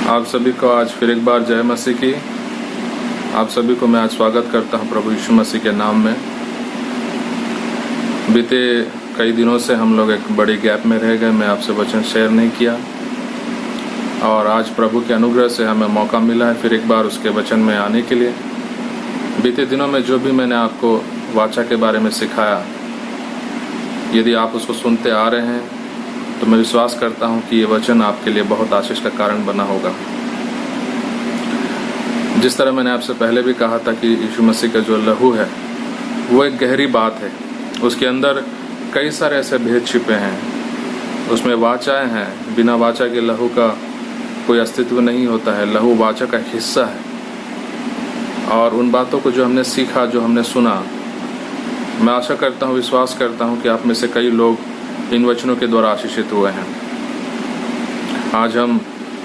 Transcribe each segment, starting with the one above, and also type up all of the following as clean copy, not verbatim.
आप सभी को आज फिर एक बार जय मसीह की। आप सभी को मैं आज स्वागत करता हूं प्रभु यीशु मसीह के नाम में। बीते कई दिनों से हम लोग एक बड़ी गैप में रह गए, मैं आपसे वचन शेयर नहीं किया और आज प्रभु के अनुग्रह से हमें मौका मिला है फिर एक बार उसके वचन में आने के लिए। बीते दिनों में जो भी मैंने आपको वाचा के बारे में सिखाया, यदि आप उसको सुनते आ रहे हैं तो मैं विश्वास करता हूं कि ये वचन आपके लिए बहुत आशीष का कारण बना होगा। जिस तरह मैंने आपसे पहले भी कहा था कि यीशु मसीह का जो लहू है वो एक गहरी बात है, उसके अंदर कई सारे ऐसे भेद छिपे हैं। उसमें वाचाएं हैं, बिना वाचा के लहू का कोई अस्तित्व नहीं होता है। लहू वाचा का हिस्सा है और उन बातों को जो हमने सीखा, जो हमने सुना, मैं आशा करता हूँ, विश्वास करता हूँ कि आप में से कई लोग इन वचनों के द्वारा आशीषित हुए हैं। आज हम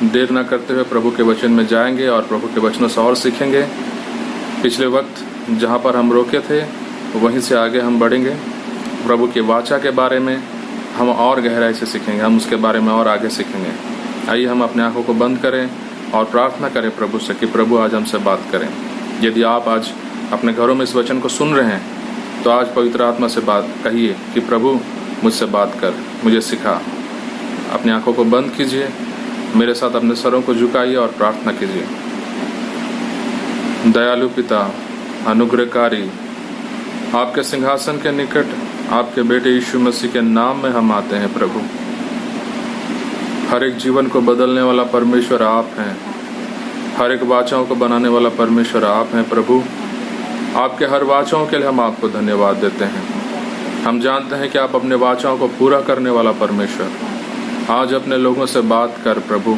देर न करते हुए प्रभु के वचन में जाएंगे और प्रभु के वचनों से और सीखेंगे। पिछले वक्त जहाँ पर हम रोके थे वहीं से आगे हम बढ़ेंगे। प्रभु की वाचा के बारे में हम और गहराई से सीखेंगे, हम उसके बारे में और आगे सीखेंगे। आइए हम अपने आंखों को बंद करें और प्रार्थना करें प्रभु से कि प्रभु आज हमसे बात करें। यदि आप आज अपने घरों में इस वचन को सुन रहे हैं तो आज पवित्र आत्मा से बात कहिए कि प्रभु मुझसे बात कर, मुझे सिखा। अपनी आंखों को बंद कीजिए, मेरे साथ अपने सरों को झुकाइए और प्रार्थना कीजिए। दयालु पिता, अनुग्रहकारी, आपके सिंहासन के निकट आपके बेटे यीशु मसीह के नाम में हम आते हैं प्रभु। हर एक जीवन को बदलने वाला परमेश्वर आप हैं, हर एक वाचाओं को बनाने वाला परमेश्वर आप हैं प्रभु। आपके हर वाचाओं के लिए हम आपको धन्यवाद देते हैं। हम जानते हैं कि आप अपने वाचाओं को पूरा करने वाला परमेश्वर। आज अपने लोगों से बात कर प्रभु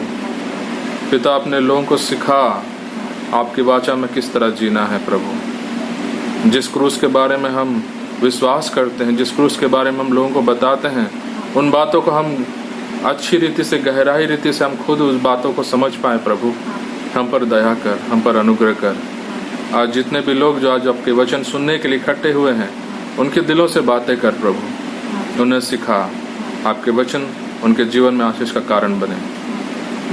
पिता, अपने लोगों को सिखा आपकी वाचा में किस तरह जीना है प्रभु। जिस क्रूस के बारे में हम विश्वास करते हैं, जिस क्रूस के बारे में हम लोगों को बताते हैं, उन बातों को हम अच्छी रीति से, गहराई रीति से हम खुद उस बातों को समझ पाए प्रभु। हम पर दया कर, हम पर अनुग्रह कर। आज जितने भी लोग जो आज आपके वचन सुनने के लिए इकट्ठे हुए हैं, उनके दिलों से बातें कर प्रभु। उन्हें सिखा, आपके वचन उनके जीवन में आशीष का कारण बने।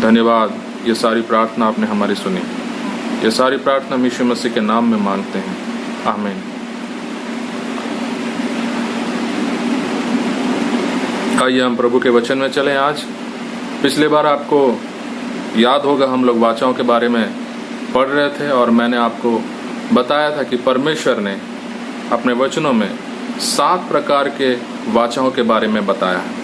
धन्यवाद। ये सारी प्रार्थना आपने हमारी सुनी। ये सारी प्रार्थना यीशु मसीह के नाम में मांगते हैं, आमीन। आइए हम प्रभु के वचन में चलें। आज पिछले बार आपको याद होगा हम लोग वाचाओं के बारे में पढ़ रहे थे और मैंने आपको बताया था कि परमेश्वर ने अपने वचनों में 7 प्रकार के वाचाओं के बारे में बताया है।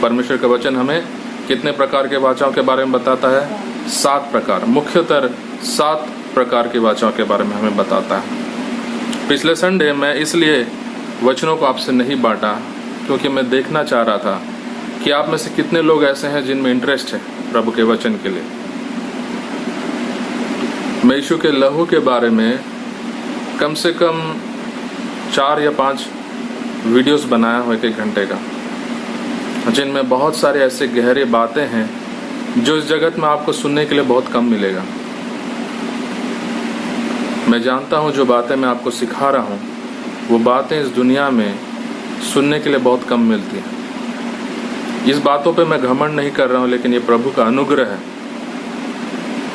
परमेश्वर का वचन हमें कितने प्रकार के वाचाओं के बारे में बताता है? 7 प्रकार, मुख्यतः 7 प्रकार के वाचाओं के बारे में हमें बताता है। पिछले संडे मैं इसलिए वचनों को आपसे नहीं बांटा क्योंकि मैं देखना चाह रहा था कि आप में से कितने लोग ऐसे हैं जिनमें इंटरेस्ट है प्रभु के वचन के लिए। मैं यीशु के लहू के बारे में कम से कम 4 या 5 वीडियोस बनाया हूँ 1-1 घंटे का, जिनमें बहुत सारे ऐसे गहरे बातें हैं जो इस जगत में आपको सुनने के लिए बहुत कम मिलेगा। मैं जानता हूँ जो बातें मैं आपको सिखा रहा हूँ वो बातें इस दुनिया में सुनने के लिए बहुत कम मिलती हैं। इस बातों पे मैं घमंड नहीं कर रहा हूँ, लेकिन ये प्रभु का अनुग्रह है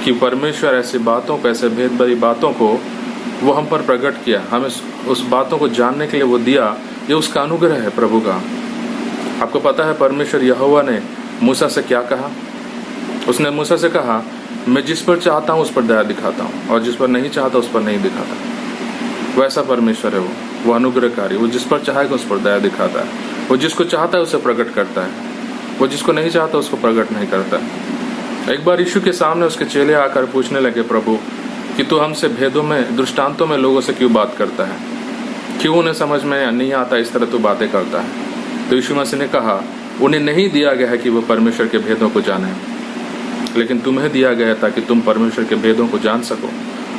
कि परमेश्वर ऐसी बातों को, ऐसे भेद भरी बातों को वो हम पर प्रकट किया, हमें उस बातों को जानने के लिए वो दिया। ये उसका अनुग्रह है प्रभु का। आपको पता है परमेश्वर यहोवा ने मूसा से क्या कहा? उसने मूसा से कहा, मैं जिस पर चाहता हूँ उस पर दया दिखाता हूँ और जिस पर नहीं चाहता उस पर नहीं दिखाता। वैसा परमेश्वर है वो अनुग्रहकारी। वो जिस पर चाहेगा उस पर दया दिखाता है। वो जिसको चाहता है उसे प्रकट करता है, वो जिसको नहीं चाहता उसको प्रकट नहीं करता। एक बार यीशु के सामने उसके चेले आकर पूछने लगे, प्रभु कि तू हमसे भेदों में, दृष्टांतों में लोगों से क्यों बात करता है? क्यों उन्हें समझ में नहीं आता इस तरह तू बातें करता है? तो यीशु मसीह ने कहा, उन्हें नहीं दिया गया है कि वो परमेश्वर के भेदों को जाने, लेकिन तुम्हें दिया गया है ताकि तुम परमेश्वर के भेदों को जान सको।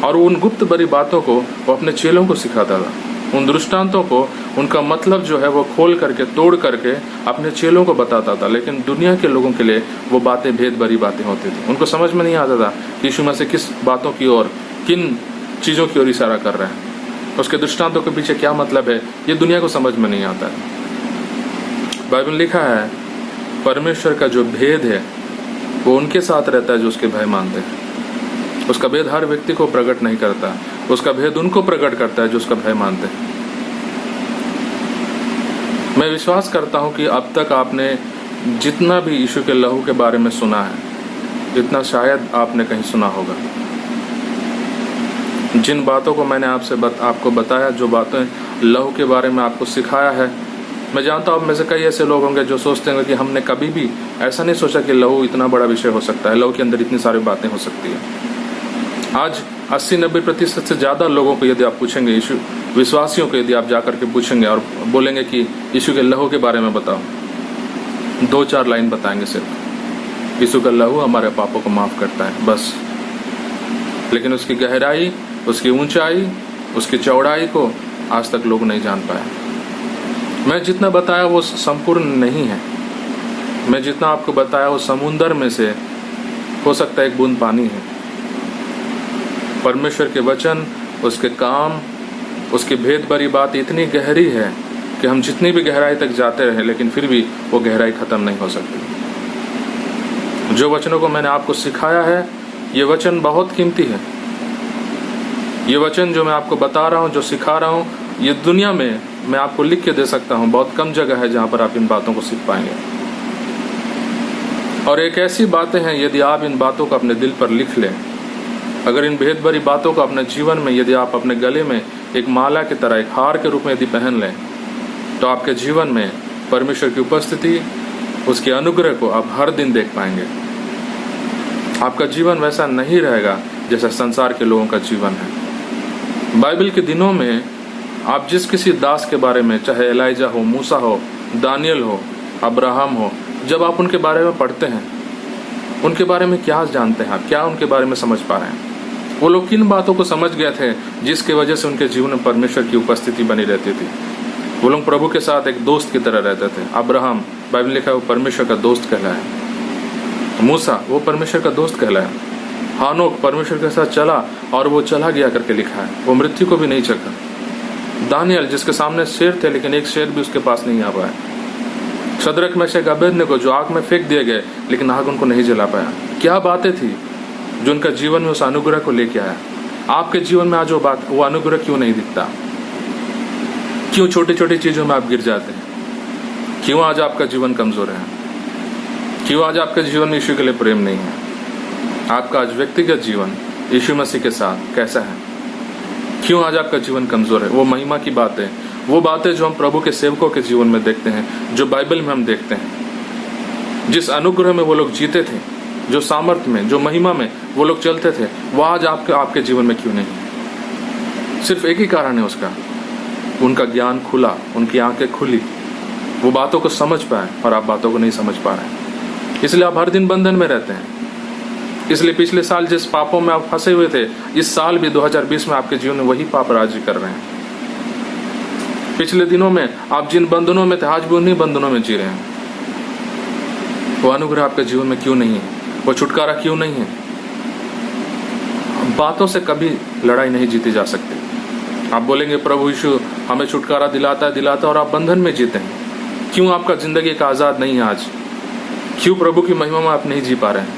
और उन गुप्त बड़ी बातों को वो अपने चेलों को सिखाता था। उन दृष्टांतों को, उनका मतलब जो है वो खोल करके, तोड़ करके अपने चेलों को बताता था। लेकिन दुनिया के लोगों के लिए वो बातें भेद भरी बातें होती थी। उनको समझ में नहीं आता था कि यीशु मसीह किस बातों की ओर, किन चीज़ों की ओर इशारा कर रहे हैं, उसके दृष्टांतों के पीछे क्या मतलब है, ये दुनिया को समझ में नहीं आता है। बाइबल लिखा है परमेश्वर का जो भेद है वो उनके साथ रहता है जो उसके भय मानते हैं। उसका भेद हर व्यक्ति को प्रकट नहीं करता, उसका भेद उनको प्रकट करता है जो उसका भय मानते हैं। मैं विश्वास करता हूं कि अब तक आपने जितना भी यीशु के लहू के बारे में सुना है, जितना शायद आपने कहीं सुना होगा, जिन बातों को मैंने आपको बताया, जो बातें लहू के बारे में आपको सिखाया है, मैं जानता हूँ आप में से कई ऐसे लोग होंगे जो सोचते होंगे कि हमने कभी भी ऐसा नहीं सोचा कि लहू इतना बड़ा विषय हो सकता है, लहू के अंदर इतनी सारी बातें हो सकती है। आज 80-90% से ज़्यादा लोगों को यदि आप पूछेंगे, यीशु विश्वासियों को यदि आप जाकर के पूछेंगे और बोलेंगे कि यीशु के लहू के बारे में बताओ, 2-4 लाइन बताएंगे सिर्फ, यीशु का लहू हमारे पापों को माफ़ करता है, बस। लेकिन उसकी गहराई, उसकी ऊंचाई, उसकी चौड़ाई को आज तक लोग नहीं जान पाए। मैं जितना बताया वो संपूर्ण नहीं है। मैं जितना आपको बताया वो समुंदर में से हो सकता है एक बूंद पानी है। परमेश्वर के वचन, उसके काम, उसकी भेद भरी बात इतनी गहरी है कि हम जितनी भी गहराई तक जाते रहे लेकिन फिर भी वो गहराई खत्म नहीं हो सकती। जो वचनों को मैंने आपको सिखाया है, ये वचन बहुत कीमती है। ये वचन जो मैं आपको बता रहा हूँ, जो सिखा रहा हूँ, ये दुनिया में मैं आपको लिख के दे सकता हूँ, बहुत कम जगह है जहाँ पर आप इन बातों को सीख पाएंगे। और एक ऐसी बातें हैं, यदि आप इन बातों को अपने दिल पर लिख लें, अगर इन भेद भरी बातों को अपने जीवन में यदि आप अपने गले में एक माला की तरह, एक हार के रूप में यदि पहन लें, तो आपके जीवन में परमेश्वर की उपस्थिति, उसके अनुग्रह को आप हर दिन देख पाएंगे। आपका जीवन वैसा नहीं रहेगा जैसा संसार के लोगों का जीवन है। बाइबल के दिनों में आप जिस किसी दास के बारे में, चाहे एलाइजा हो, मूसा हो, दानियल हो, अब्राहम हो, जब आप उनके बारे में पढ़ते हैं, उनके बारे में क्या जानते हैं आप, क्या उनके बारे में समझ पा रहे हैं? वो लोग किन बातों को समझ गए थे जिसके वजह से उनके जीवन में परमेश्वर की उपस्थिति बनी रहती थी? वो लोग प्रभु के साथ एक दोस्त की तरह रहते थे। अब्राहम, बाइबल लिखा है, वो परमेश्वर का दोस्त कहलाया। मूसा, वो परमेश्वर का दोस्त कहलाया। हानोक परमेश्वर के साथ चला और वो चला गया करके लिखा है, वो मृत्यु को भी नहीं चखा। दानियल, जिसके सामने शेर थे लेकिन एक शेर भी उसके पास नहीं आ पाया। शद्रक, मेशक, अबेदनगो, जो आग में फेंक दिए गए लेकिन आग उनको नहीं जला पाया। क्या बातें थी जो उनका जीवन में उस अनुग्रह को लेके आया? आपके जीवन में आज वो अनुग्रह क्यों नहीं दिखता? क्यों छोटी छोटी चीजों में आप गिर जाते हैं? क्यों आज आपका जीवन कमजोर है? क्यों आज आपके जीवन में यीशु के लिए प्रेम नहीं है? आपका आज व्यक्तिगत जीवन यीशु मसीह के साथ कैसा है? क्यों आज आपका जीवन कमजोर है? वो महिमा की बातें, वो बातें जो हम प्रभु के सेवकों के जीवन में देखते हैं, जो बाइबल में हम देखते हैं, जिस अनुग्रह में वो लोग जीते थे, जो सामर्थ्य में, जो महिमा में वो लोग चलते थे, वो आज आपके जीवन में क्यों नहीं? सिर्फ एक ही कारण है उसका, उनका ज्ञान खुला, उनकी आंखें खुली, वो बातों को समझ पाए और आप बातों को नहीं समझ पा रहे हैं। इसलिए आप हर दिन बंधन में रहते हैं। इसलिए पिछले साल जिस पापों में आप फंसे हुए थे, इस साल भी 2020 में आपके जीवन में वही पाप राज्य कर रहे हैं। पिछले दिनों में आप जिन बंधनों में थे, आज भी उन्हीं बंधनों में जी रहे हैं। वो अनुग्रह आपके जीवन में क्यों नहीं है? वो छुटकारा क्यों नहीं है? बातों से कभी लड़ाई नहीं जीती जा सकती। आप बोलेंगे प्रभु यीशु हमें छुटकारा दिलाता है और आप बंधन में जीते हैं। क्यों आपका जिंदगी का आजाद नहीं है आज? क्यों प्रभु की महिमा में आप नहीं जी पा रहे हैं?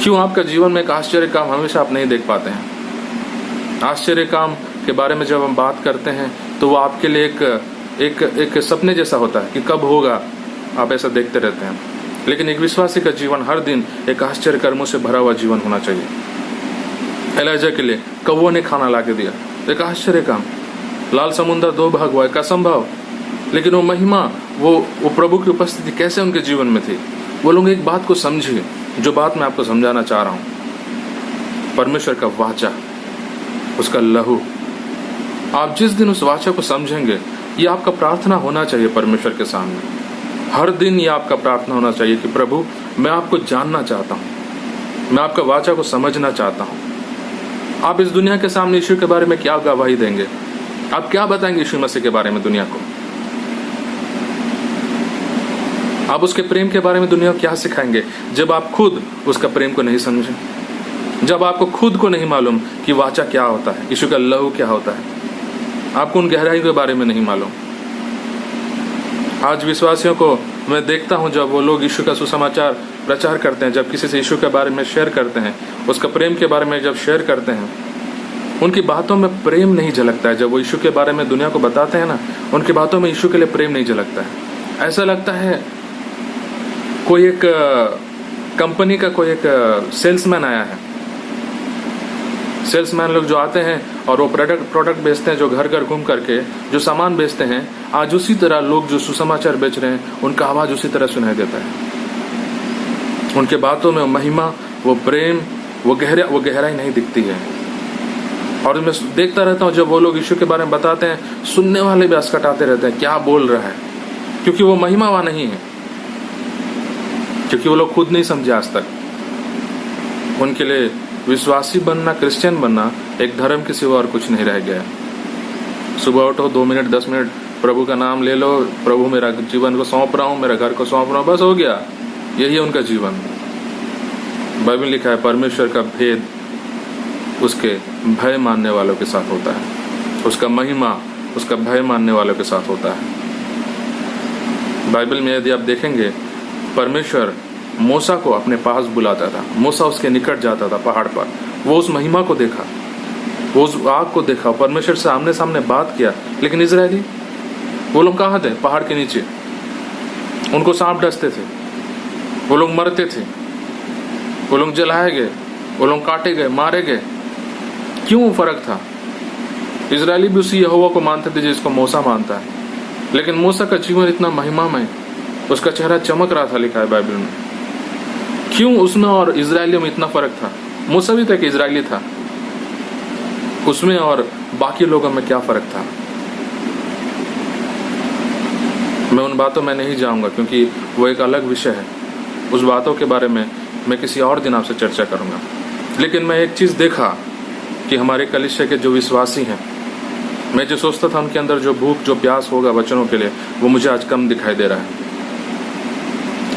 क्यों आपका जीवन में एक आश्चर्य काम हमेशा आप नहीं देख पाते हैं? आश्चर्य काम के बारे में जब हम बात करते हैं तो वो आपके लिए एक सपने जैसा होता है कि कब होगा, आप ऐसा देखते रहते हैं। लेकिन एक विश्वासी का जीवन हर दिन एक आश्चर्य कर्मों से भरा हुआ जीवन होना चाहिए। एलाइजा के लिए कौवों ने खाना ला के दिया, एक आश्चर्य काम। लाल समुद्र 2 भाग हुआ, एक असंभव। लेकिन वो महिमा, वो प्रभु की उपस्थिति कैसे उनके जीवन में थी? वो लोग एक बात को समझिए, जो बात मैं आपको समझाना चाह रहा हूं। परमेश्वर का वाचा, उसका लहू, आप जिस दिन उस वाचा को समझेंगे, ये आपका प्रार्थना होना चाहिए परमेश्वर के सामने। हर दिन ये आपका प्रार्थना होना चाहिए कि प्रभु मैं आपको जानना चाहता हूं, मैं आपका वाचा को समझना चाहता हूं। आप इस दुनिया के सामने यीशु के बारे में क्या गवाही देंगे? आप क्या बताएंगे यीशु मसीह के बारे में दुनिया को? आप उसके प्रेम के बारे में दुनिया को क्या सिखाएंगे जब आप खुद उसका प्रेम को नहीं समझें? जब आपको खुद को नहीं मालूम कि वाचा क्या होता है, यीशु का लहू क्या होता है, आपको उन गहराई के बारे में नहीं मालूम। आज विश्वासियों को मैं देखता हूं, जब वो लोग यीशु का सुसमाचार प्रचार करते हैं, जब किसी से यीशु के बारे में शेयर करते हैं, उसका प्रेम के बारे में जब शेयर करते हैं, उनकी बातों में प्रेम नहीं झलकता है। जब वो यीशु के बारे में दुनिया को बताते हैं ना, उनकी बातों में यीशु के लिए प्रेम नहीं झलकता है। ऐसा लगता है कोई एक कंपनी का कोई एक सेल्समैन आया है। सेल्समैन लोग जो आते हैं और वो प्रोडक्ट बेचते हैं, जो घर घर घूम करके जो सामान बेचते हैं, आज उसी तरह लोग जो सुसमाचार बेच रहे हैं, उनका आवाज उसी तरह सुनाई देता है। उनके बातों में वो महिमा, वो प्रेम, वो गहराई नहीं दिखती है। और मैं देखता रहता हूँ, जब वो लोग यीशु के बारे में बताते हैं, सुनने वाले भी अस्कटाते रहते हैं, क्या बोल रहा है, क्योंकि वो महिमा वहां नहीं है, क्योंकि वो लोग खुद नहीं समझे आज तक। उनके लिए विश्वासी बनना, क्रिश्चियन बनना एक धर्म के सिवा और कुछ नहीं रह गया है। सुबह उठो, 2 मिनट 10 मिनट प्रभु का नाम ले लो, प्रभु मेरा जीवन को सौंप रहा हूं, मेरा घर को सौंप रहा हूं, बस हो गया। यही है उनका जीवन। बाइबल लिखा है, परमेश्वर का भेद उसके भय मानने वालों के साथ होता है, उसका महिमा उसका भय मानने वालों के साथ होता है। बाइबल में यदि आप देखेंगे, परमेश्वर मूसा को अपने पास बुलाता था, मूसा उसके निकट जाता था पहाड़ पर, वो उस महिमा को देखा, वो उस आग को देखा, परमेश्वर से आमने सामने बात किया। लेकिन इजरायली, वो लोग कहाँ थे? पहाड़ के नीचे। उनको सांप डसते थे, वो लोग मरते थे, वो लोग जलाए गए, वो लोग काटे गए, मारे गए। क्यों फर्क था? इजरायली भी उसी यहोवा को मानते थे जिसको मूसा मानता है, लेकिन मूसा का जीवन इतना महिमामय, उसका चेहरा चमक रहा था, लिखा है बाइबल में। क्यों उसमें और इजरायलियों में इतना फर्क था? मूसा भी तो एक इजरायली था, उसमें और बाकी लोगों में क्या फर्क था? मैं उन बातों में नहीं जाऊंगा, क्योंकि वो एक अलग विषय है। उस बातों के बारे में मैं किसी और दिन आपसे चर्चा करूंगा। लेकिन मैं एक चीज देखा कि हमारे कलीसिया के जो विश्वासी हैं, मैं जो सोचता था उनके अंदर जो भूख, जो प्यास होगा वचनों के लिए, वो मुझे आज कम दिखाई दे रहा है।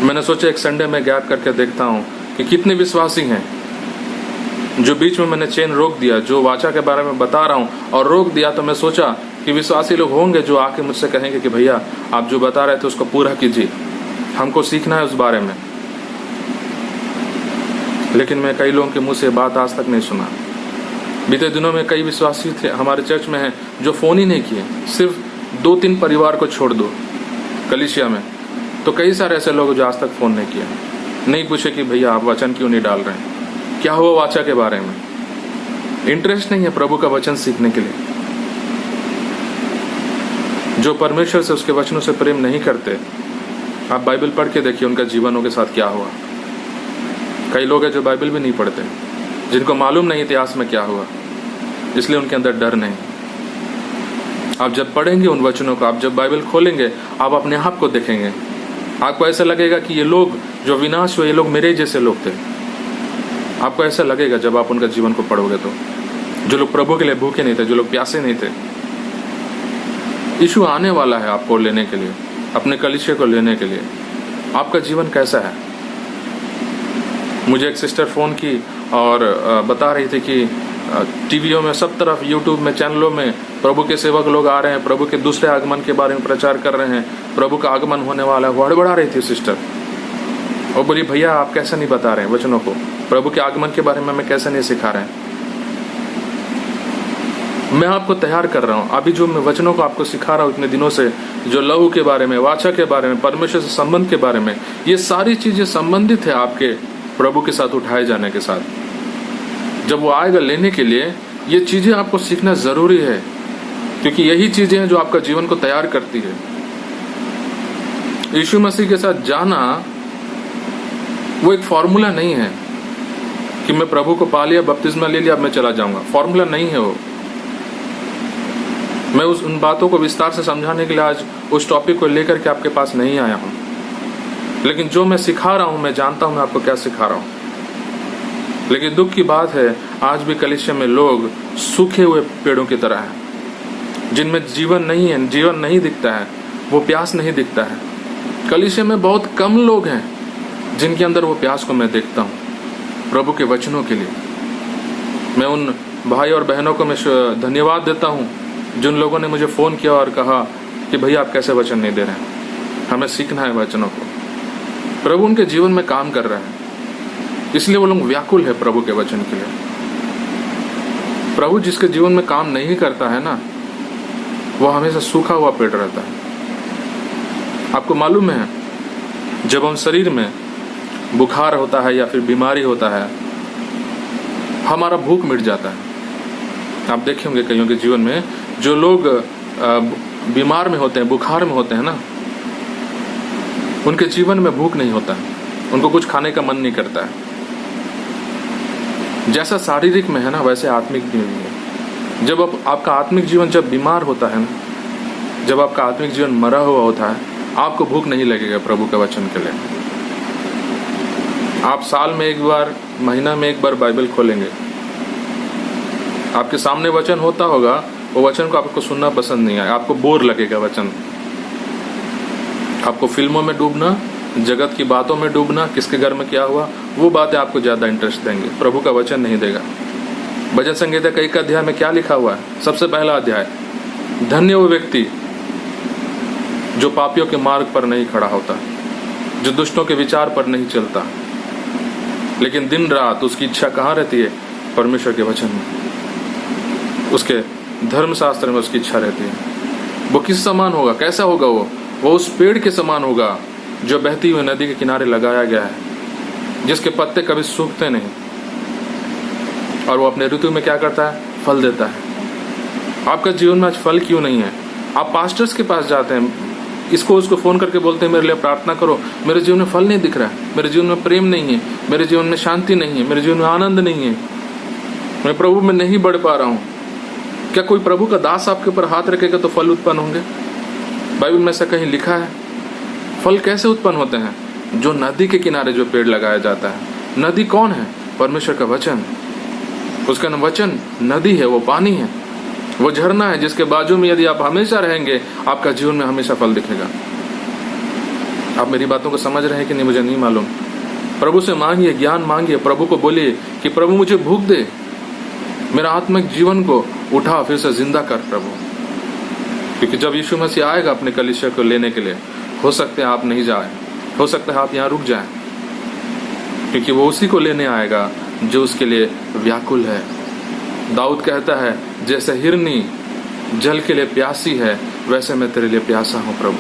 मैंने सोचा एक संडे में गैप करके देखता हूं कि कितने विश्वासी हैं जो बीच में मैंने चेन रोक दिया, जो वाचा के बारे में बता रहा हूं और रोक दिया। तो मैं सोचा कि विश्वासी लोग होंगे जो आके मुझसे कहेंगे कि भैया आप जो बता रहे थे उसको पूरा कीजिए, हमको सीखना है उस बारे में। लेकिन मैं कई लोगों के मुंह से बात आज तक नहीं सुना। बीते दिनों में कई विश्वासी थे हमारे चर्च में हैं जो फोन ही नहीं किए, सिर्फ 2-3 परिवार को छोड़ दो कलीसिया में, तो कई सारे ऐसे लोग जो आज तक फोन नहीं किया, नहीं पूछे कि भैया आप वचन क्यों नहीं डाल रहे हैं, क्या हुआ वाचा के बारे में। इंटरेस्ट नहीं है प्रभु का वचन सीखने के लिए। जो परमेश्वर से, उसके वचनों से प्रेम नहीं करते, आप बाइबल पढ़ के देखिए उनका जीवनों के साथ क्या हुआ। कई लोग हैं जो बाइबल भी नहीं पढ़ते, जिनको मालूम नहीं इतिहास में क्या हुआ, इसलिए उनके अंदर डर नहीं। आप जब पढ़ेंगे उन वचनों को, आप जब बाइबल खोलेंगे, आप अपने आप को देखेंगे, आपको ऐसा लगेगा कि ये लोग जो विनाश हुए, ये लोग मेरे जैसे लोग थे। आपको ऐसा लगेगा जब आप उनका जीवन को पढ़ोगे तो, जो लोग प्रभु के लिए भूखे नहीं थे, जो लोग प्यासे नहीं थे। यीशु आने वाला है आपको लेने के लिए, अपने कलीसिया को लेने के लिए। आपका जीवन कैसा है? मुझे एक सिस्टर फोन की और बता रही थी कि टीवीओ में सब तरफ, यूट्यूब में, चैनलों में प्रभु के सेवक लोग आ रहे हैं, प्रभु के दूसरे आगमन के बारे में प्रचार कर रहे हैं, प्रभु का आगमन होने वाला है। हड़बड़ा रही थी सिस्टर, और बोली भैया आप कैसे नहीं बता रहे हैं वचनों को, प्रभु के आगमन के बारे में हमें कैसे नहीं सिखा रहे हैं। मैं आपको तैयार कर रहा हूं, अभी जो मैं वचनों को आपको सिखा रहा हूं इतने दिनों से, जो लहू के बारे में, वाचा के बारे में, परमेश्वर से संबंध के बारे में, ये सारी चीजें संबंधित है आपके प्रभु के साथ उठाए जाने के साथ। जब वो आएगा लेने के लिए, ये चीजें आपको सीखना जरूरी है, क्योंकि यही चीजें हैं जो आपका जीवन को तैयार करती है। यीशु मसीह के साथ जाना वो एक फॉर्मूला नहीं है कि मैं प्रभु को पा लिया, बपतिस्मा ले लिया, अब मैं चला जाऊंगा। फॉर्मूला नहीं है वो। मैं उन बातों को विस्तार से समझाने के लिए आज उस टॉपिक को लेकर के आपके पास नहीं आया हूं, लेकिन जो मैं सिखा रहा हूं, मैं जानता हूं मैं आपको क्या सिखा रहा हूं। लेकिन दुख की बात है, आज भी कलीसिया में लोग सूखे हुए पेड़ों की तरह हैं, जिनमें जीवन नहीं है, जीवन नहीं दिखता है, वो प्यास नहीं दिखता है। कलीसिया में बहुत कम लोग हैं जिनके अंदर वो प्यास को मैं देखता हूं प्रभु के वचनों के लिए। मैं उन भाई और बहनों को मैं धन्यवाद देता हूं जिन लोगों ने मुझे फोन किया और कहा कि भैया आप कैसे वचन नहीं दे रहे हैं, हमें सीखना है वचनों को। प्रभु उनके जीवन में काम कर रहा है, इसलिए वो लोग व्याकुल है प्रभु के वचन के लिए। प्रभु जिसके जीवन में काम नहीं करता है ना, वो हमेशा सूखा हुआ पेट रहता है। आपको मालूम है, जब हम शरीर में बुखार होता है या फिर बीमारी होता है, हमारा भूख मिट जाता है। आप देखे होंगे कईयों के जीवन में, जो लोग बीमार में होते हैं, बुखार में होते हैं ना, उनके जीवन में भूख नहीं होता है, उनको कुछ खाने का मन नहीं करता है। जैसा शारीरिक में है ना, वैसे आत्मिक भी है। जब आपका आत्मिक जीवन जब बीमार होता है ना, जब आपका आत्मिक जीवन मरा हुआ होता है, आपको भूख नहीं लगेगा प्रभु के वचन के लिए। आप साल में एक बार, महीना में एक बार बाइबल खोलेंगे, आपके सामने वचन होता होगा, वो वचन को आपको सुनना पसंद नहीं आएगा, आपको बोर लगेगा वचन। आपको फिल्मों में डूबना, जगत की बातों में डूबना, किसके घर में क्या हुआ, वो बातें आपको ज्यादा इंटरेस्ट देंगे, प्रभु का वचन नहीं देगा। भजन संहिता का 1 अध्याय में क्या लिखा हुआ है? सबसे पहला अध्याय, धन्य वो व्यक्ति जो पापियों के मार्ग पर नहीं खड़ा होता, जो दुष्टों के विचार पर नहीं चलता, लेकिन दिन रात उसकी इच्छा कहाँ रहती है? परमेश्वर के वचन में, उसके धर्मशास्त्र में उसकी इच्छा रहती है। वो किस समान होगा? कैसा होगा? वो उस पेड़ के समान होगा जो बहती हुई नदी के किनारे लगाया गया है, जिसके पत्ते कभी सूखते नहीं, और वो अपने ऋतु में क्या करता है? फल देता है। आपका जीवन में आज फल क्यों नहीं है? आप पास्टर्स के पास जाते हैं, इसको उसको फोन करके बोलते हैं मेरे लिए प्रार्थना करो, मेरे जीवन में फल नहीं दिख रहा है, मेरे जीवन में प्रेम नहीं है, मेरे जीवन में शांति नहीं है, मेरे जीवन में आनंद नहीं है, मैं प्रभु में नहीं बढ़ पा रहा हूँ। क्या कोई प्रभु का दास आपके ऊपर हाथ रखेगा तो फल उत्पन्न होंगे? बाइबल में ऐसा कहीं लिखा है? फल कैसे उत्पन्न होते हैं? जो नदी के किनारे जो पेड़ लगाया जाता है। नदी कौन है? परमेश्वर का वचन। उसका वचन नदी है, वो पानी है, वो झरना है, जिसके बाजू में यदि आप हमेशा रहेंगे, आपका जीवन में हमेशा फल दिखेगा। आप मेरी बातों को समझ रहे हैं कि नहीं मुझे नहीं मालूम। प्रभु से मांगिए, ज्ञान मांगिए, प्रभु को बोलिए कि प्रभु मुझे भूख दे, मेरा आत्मिक जीवन को उठा, फिर से जिंदा कर प्रभु। क्योंकि जब यीशु मसीह आएगा अपने कलीसिया को लेने के लिए, हो सकते हैं आप नहीं जाए, हो सकता है आप यहाँ रुक जाएं, क्योंकि वो उसी को लेने आएगा जो उसके लिए व्याकुल है। दाऊद कहता है, जैसे हिरनी जल के लिए प्यासी है, वैसे मैं तेरे लिए प्यासा हूं प्रभु।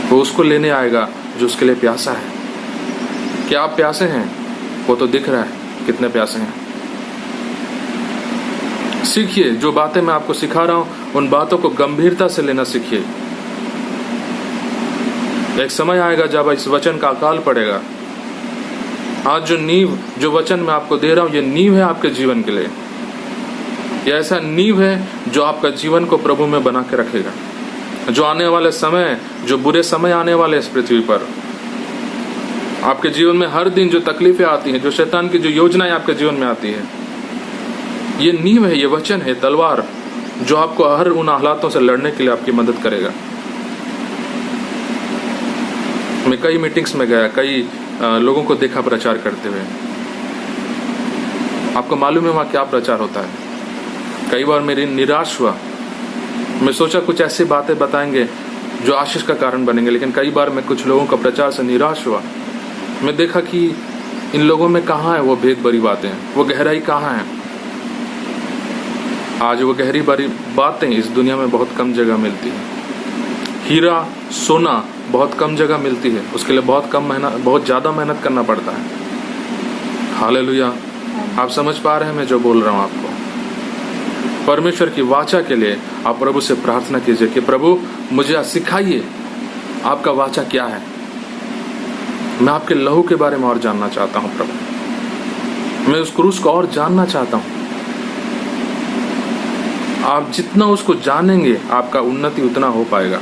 वो उसको लेने आएगा जो उसके लिए प्यासा है। क्या आप प्यासे हैं? वो तो दिख रहा है कितने प्यासे हैं। सीखिए, जो बातें मैं आपको सिखा रहा हूं, उन बातों को गंभीरता से लेना सीखिए। एक समय आएगा जब इस वचन का अकाल पड़ेगा। आज जो नींव, जो वचन मैं आपको दे रहा हूं, ये नींव है आपके जीवन के लिए। यह ऐसा नींव है जो आपका जीवन को प्रभु में बना के रखेगा। जो आने वाले समय, जो बुरे समय आने वाले इस पृथ्वी पर, आपके जीवन में हर दिन जो तकलीफें आती हैं, जो शैतान की जो योजनाएं आपके जीवन में आती है, ये नींव है, ये वचन है, तलवार, जो आपको हर उन हालातों से लड़ने के लिए आपकी मदद करेगा। मैं कई मीटिंग्स में गया, कई लोगों को देखा प्रचार करते हुए। आपको मालूम है वहां क्या प्रचार होता है? कई बार मेरी निराश हुआ। मैं सोचा कुछ ऐसी बातें बताएंगे जो आशीष का कारण बनेंगे, लेकिन कई बार मैं कुछ लोगों का प्रचार से निराश हुआ। मैं देखा कि इन लोगों में कहाँ है वो भेद भरी बातें, वो गहराई कहाँ है। आज वो गहरी भरी बातें इस दुनिया में बहुत कम जगह मिलती है। हीरा सोना बहुत कम जगह मिलती है, उसके लिए बहुत ज्यादा मेहनत करना पड़ता है। हालेलुया। आप समझ पा रहे हैं मैं जो बोल रहा हूं आपको? परमेश्वर की वाचा के लिए आप प्रभु से प्रार्थना कीजिए कि प्रभु मुझे सिखाइए आपका वाचा क्या है। मैं आपके लहू के बारे में और जानना चाहता हूं प्रभु। मैं उस क्रूस को और जानना चाहता हूं। आप जितना उसको जानेंगे, आपका उन्नति उतना हो पाएगा।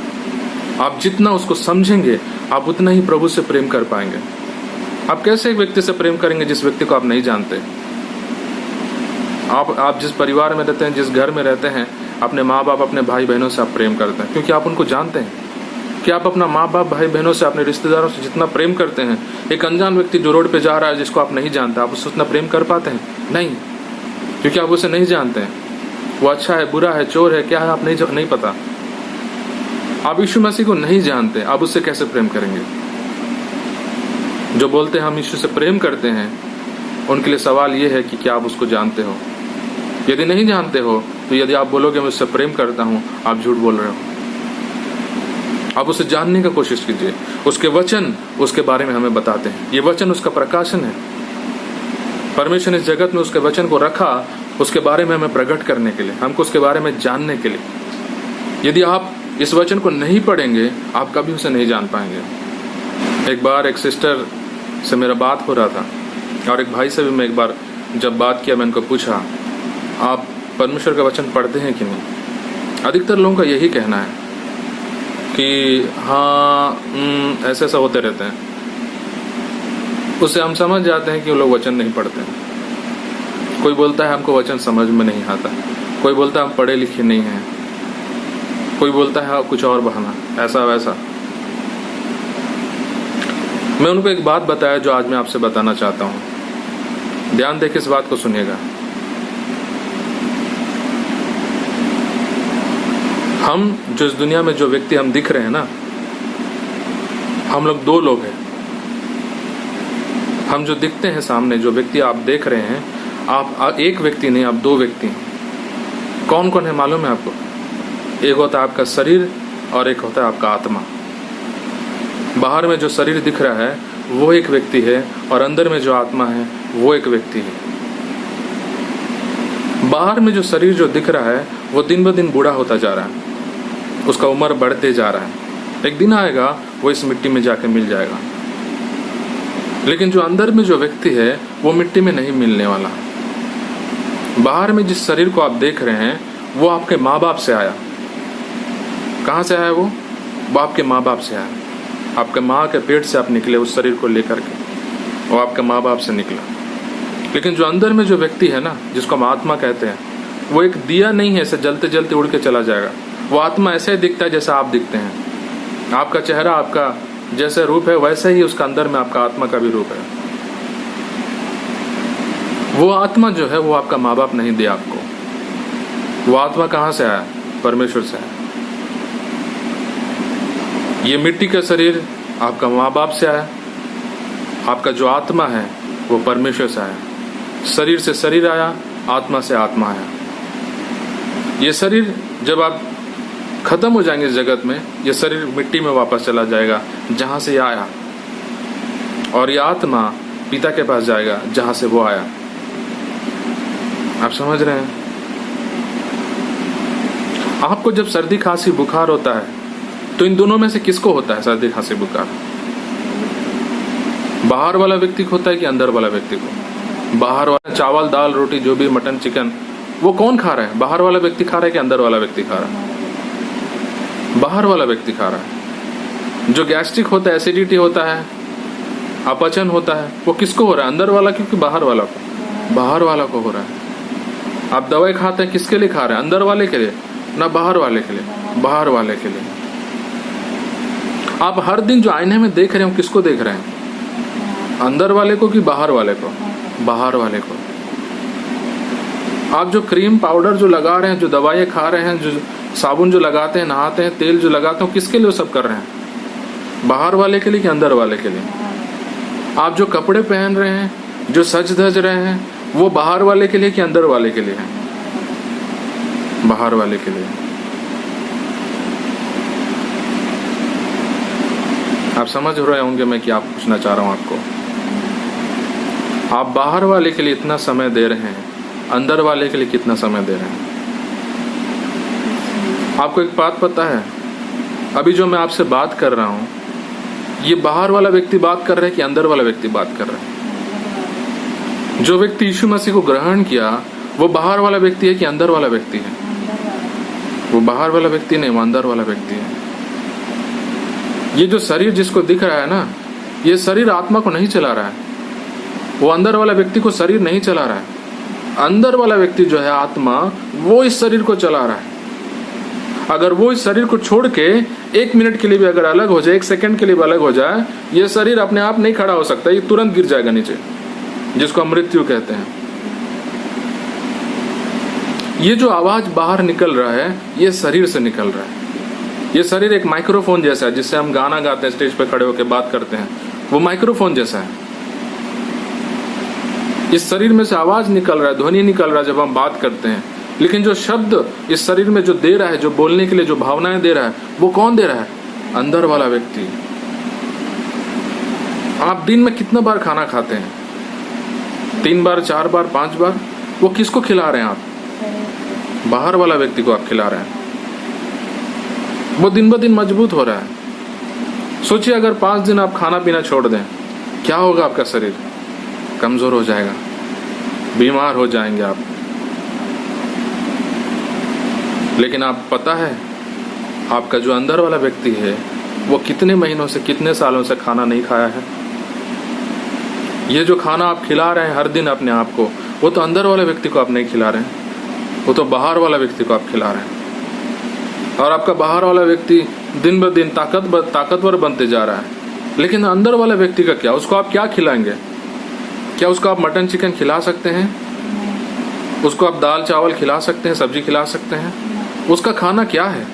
आप जितना उसको समझेंगे, आप उतना ही प्रभु से प्रेम कर पाएंगे। आप कैसे एक व्यक्ति से प्रेम करेंगे जिस व्यक्ति को आप नहीं जानते? आप जिस परिवार में रहते हैं, जिस घर में रहते हैं, अपने माँ बाप, अपने भाई बहनों से आप प्रेम करते हैं क्योंकि आप उनको जानते हैं। क्या आप अपना माँ बाप, भाई बहनों से, अपने रिश्तेदारों से जितना प्रेम करते हैं, एक अनजान व्यक्ति जो रोड पे जा रहा है, जिसको आप नहीं जानते, आप उससे उतना प्रेम कर पाते हैं? नहीं, क्योंकि आप उसे नहीं जानते हैं। वो अच्छा है, बुरा है, चोर है, क्या है, आप नहीं पता। आप यीशु मसीह को नहीं जानते, आप उससे कैसे प्रेम करेंगे? जो बोलते हैं हम यीशु से प्रेम करते हैं, उनके लिए सवाल ये है कि क्या आप उसको जानते हो? यदि नहीं जानते हो तो यदि आप बोलोगे मैं उससे प्रेम करता हूं, आप झूठ बोल रहे हो। आप उसे जानने का कोशिश कीजिए। उसके वचन उसके बारे में हमें बताते हैं। ये वचन उसका प्रकाशन है। परमेश्वर ने इस जगत में उसके वचन को रखा उसके बारे में हमें प्रकट करने के लिए, हमको उसके बारे में जानने के लिए। यदि आप इस वचन को नहीं पढ़ेंगे, आप कभी उसे नहीं जान पाएंगे। एक बार एक सिस्टर से मेरा बात हो रहा था और एक भाई से भी मैं एक बार जब बात किया, मैं उनको पूछा आप परमेश्वर का वचन पढ़ते हैं कि नहीं? अधिकतर लोगों का यही कहना है कि हाँ ऐसे ऐसा होते रहते हैं। उससे हम समझ जाते हैं कि वो लोग वचन नहीं पढ़ते हैं। कोई बोलता है हमको वचन समझ में नहीं आता, कोई बोलता है हम पढ़े लिखे नहीं हैं, कोई बोलता है कुछ और बहाना, ऐसा वैसा। मैं उनको एक बात बताया जो आज मैं आपसे बताना चाहता हूं। ध्यान देके इस बात को सुनिएगा। हम जो इस दुनिया में जो व्यक्ति हम दिख रहे हैं ना, हम लोग दो लोग हैं। हम जो दिखते हैं सामने, जो व्यक्ति आप देख रहे हैं, आप एक व्यक्ति नहीं, आप दो व्यक्ति हैं। कौन कौन है मालूम है आपको? एक होता है आपका शरीर और एक होता है आपका आत्मा। बाहर में जो शरीर दिख रहा है वो एक व्यक्ति है और अंदर में जो आत्मा है वो एक व्यक्ति है। बाहर में जो शरीर जो दिख रहा है वो दिन ब दिन बूढ़ा होता जा रहा है, उसका उम्र बढ़ते जा रहा है। एक दिन आएगा वो इस मिट्टी में जाके मिल जाएगा। लेकिन जो अंदर में जो व्यक्ति है वो मिट्टी में नहीं मिलने वाला। बाहर में जिस शरीर को आप देख रहे हैं वो आपके माँ बाप से आया। कहाँ से आया वो आपके माँ बाप से आया। आपके माँ के पेट से आप निकले उस शरीर को लेकर के, वो आपके माँ बाप से निकला। लेकिन जो अंदर में जो व्यक्ति है ना, जिसको हम आत्मा कहते हैं, वो एक दिया नहीं है ऐसे जलते जलते उड़ के चला जाएगा। वो आत्मा ऐसे ही दिखता है जैसा आप दिखते हैं। आपका चेहरा आपका जैसे रूप है वैसे ही उसका अंदर में आपका आत्मा का भी रूप है। वो आत्मा जो है वो आपका माँ बाप नहीं दिया आपको। वो आत्मा कहाँ से आया? परमेश्वर से आया। ये मिट्टी का शरीर आपका माँ बाप से आया। आपका जो आत्मा है वो परमेश्वर से आया। शरीर से शरीर आया, आत्मा से आत्मा आया। ये शरीर जब आप खत्म हो जाएंगे इस जगत में, ये शरीर मिट्टी में वापस चला जाएगा जहां से ये आया, और ये आत्मा पिता के पास जाएगा जहां से वो आया। आप समझ रहे हैं? आपको जब सर्दी खांसी बुखार होता है तो इन दोनों में से किसको होता है सर्दी खांसी बुखार? बाहर वाला व्यक्ति को होता है कि अंदर वाला व्यक्ति को? बाहर वाला चावल दाल रोटी जो भी मटन चिकन वो कौन खा रहा है? बाहर वाला व्यक्ति खा रहा है कि अंदर वाला व्यक्ति खा रहा है? बाहर वाला व्यक्ति खा रहा है। जो गैस्ट्रिक होता है, एसिडिटी होता है, अपचन होता है, वो किसको हो रहा है? अंदर वाला क्योंकि बाहर वाला को? बाहर वाला को हो रहा है। आप दवाई खाते हैं किसके लिए खा रहे हैं? अंदर वाले के लिए ना बाहर वाले के लिए? बाहर वाले के लिए। आप हर दिन जो आईने में देख रहे हो किसको देख रहे हैं? अंदर वाले को कि बाहर वाले को? बाहर वाले को। आप जो क्रीम पाउडर जो लगा रहे हैं, जो दवाइयाँ खा रहे हैं, जो साबुन जो लगाते हैं, नहाते हैं, तेल जो लगाते हैं, किसके लिए वो सब कर रहे हैं? बाहर वाले के लिए कि अंदर वाले के लिए? आप जो कपड़े पहन रहे हैं, जो सज धज रहे हैं, वो बाहर वाले के लिए कि अंदर वाले के लिए है? बाहर वाले के लिए। आप समझ रहे होंगे मैं क्या पूछना चाह रहा हूं आपको। आप बाहर वाले के लिए इतना समय दे रहे हैं, अंदर वाले के लिए कितना समय दे रहे हैं? आपको एक बात पता है, अभी जो मैं आपसे बात कर रहा हूं, ये बाहर वाला व्यक्ति बात कर रहा है कि अंदर वाला व्यक्ति बात कर रहा है? जो व्यक्ति यीशु मसीह को ग्रहण किया वो बाहर वाला व्यक्ति है कि अंदर वाला व्यक्ति है? वो बाहर वाला व्यक्ति नहीं, वो अंदर वाला व्यक्ति है। ये जो शरीर जिसको दिख रहा है ना, ये शरीर आत्मा को नहीं चला रहा है। वो अंदर वाला व्यक्ति को शरीर नहीं चला रहा है। अंदर वाला व्यक्ति जो है आत्मा, वो इस शरीर को चला रहा है। अगर वो इस शरीर को छोड़ के 1 मिनट के लिए भी अगर अलग हो जाए, 1 सेकंड के लिए भी अलग हो जाए, ये शरीर अपने आप नहीं खड़ा हो सकता, ये तुरंत गिर जाएगा नीचे, जिसको हम मृत्यु कहते हैं। ये जो आवाज बाहर निकल रहा है ये शरीर से निकल रहा है। ये शरीर एक माइक्रोफोन जैसा है जिससे हम गाना गाते हैं, स्टेज पे खड़े होकर बात करते हैं। वो माइक्रोफोन जैसा है। इस शरीर में से आवाज निकल रहा है, ध्वनि निकल रहा है जब हम बात करते हैं, लेकिन जो शब्द इस शरीर में जो दे रहा है, जो बोलने के लिए जो भावनाएं दे रहा है, वो कौन दे रहा है? अंदर वाला व्यक्ति। आप दिन में कितना बार खाना खाते हैं? 3 बार, 4 बार, 5 बार? वो किसको खिला रहे हैं आप? बाहर वाला व्यक्ति को आप खिला रहे हैं। वो दिन ब दिन मजबूत हो रहा है। सोचिए अगर 5 दिन आप खाना पीना छोड़ दें, क्या होगा? आपका शरीर कमजोर हो जाएगा, बीमार हो जाएंगे आप। लेकिन आप पता है आपका जो अंदर वाला व्यक्ति है वो कितने महीनों से, कितने सालों से खाना नहीं खाया है। ये जो खाना आप खिला रहे हैं हर दिन अपने आप को, वो तो अंदर वाले व्यक्ति को आप नहीं खिला रहे हैं, वो तो बाहर वाला व्यक्ति को आप खिला रहे हैं। और आपका बाहर वाला व्यक्ति दिन ब दिन ताकतवर बनते जा रहा है, लेकिन अंदर वाला व्यक्ति का क्या? उसको आप क्या खिलाएंगे? क्या उसको आप मटन चिकन खिला सकते हैं? उसको आप दाल चावल खिला सकते हैं, सब्जी खिला सकते हैं? उसका खाना क्या है?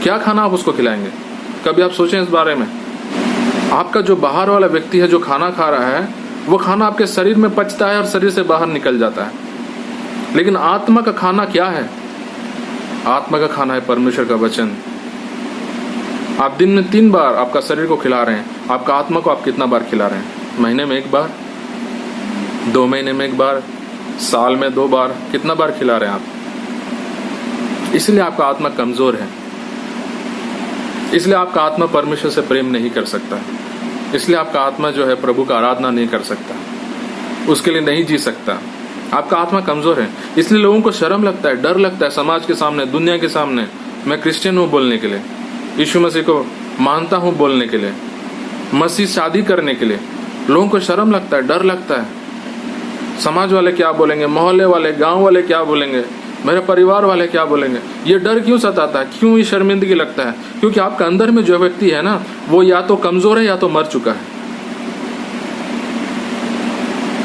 क्या खाना आप उसको खिलाएंगे? कभी आप सोचें इस बारे में। आपका जो बाहर वाला व्यक्ति है जो खाना खा रहा है, वो खाना आपके शरीर में पचता है और शरीर से बाहर निकल जाता है, लेकिन आत्मा का खाना क्या है? आत्मा का खाना है परमेश्वर का वचन। आप दिन में 3 बार आपका शरीर को खिला रहे हैं, आपका आत्मा को आप कितना बार खिला रहे हैं? महीने में 1 बार, 2 महीने में 1 बार, साल में 2 बार, कितना बार खिला रहे हैं आप? इसलिए आपका आत्मा कमजोर है, इसलिए आपका आत्मा परमेश्वर से प्रेम नहीं कर सकता, इसलिए आपका आत्मा जो है प्रभु का आराधना नहीं कर सकता, उसके लिए नहीं जी सकता। आपका आत्मा कमजोर है, इसलिए लोगों को शर्म लगता है, डर लगता है समाज के सामने, दुनिया के सामने। मैं क्रिश्चियन हूं बोलने के लिए, यीशु मसीह को मानता हूं बोलने के लिए, मसीह शादी करने के लिए लोगों को शर्म लगता है, डर लगता है। समाज वाले क्या बोलेंगे, मोहल्ले वाले, गांव वाले क्या बोलेंगे, मेरे परिवार वाले क्या बोलेंगे? ये डर क्यों सताता है? क्यों ये शर्मिंदगी लगता है? क्योंकि आपका अंदर में जो व्यक्ति है ना, वो या तो कमजोर है या तो मर चुका है।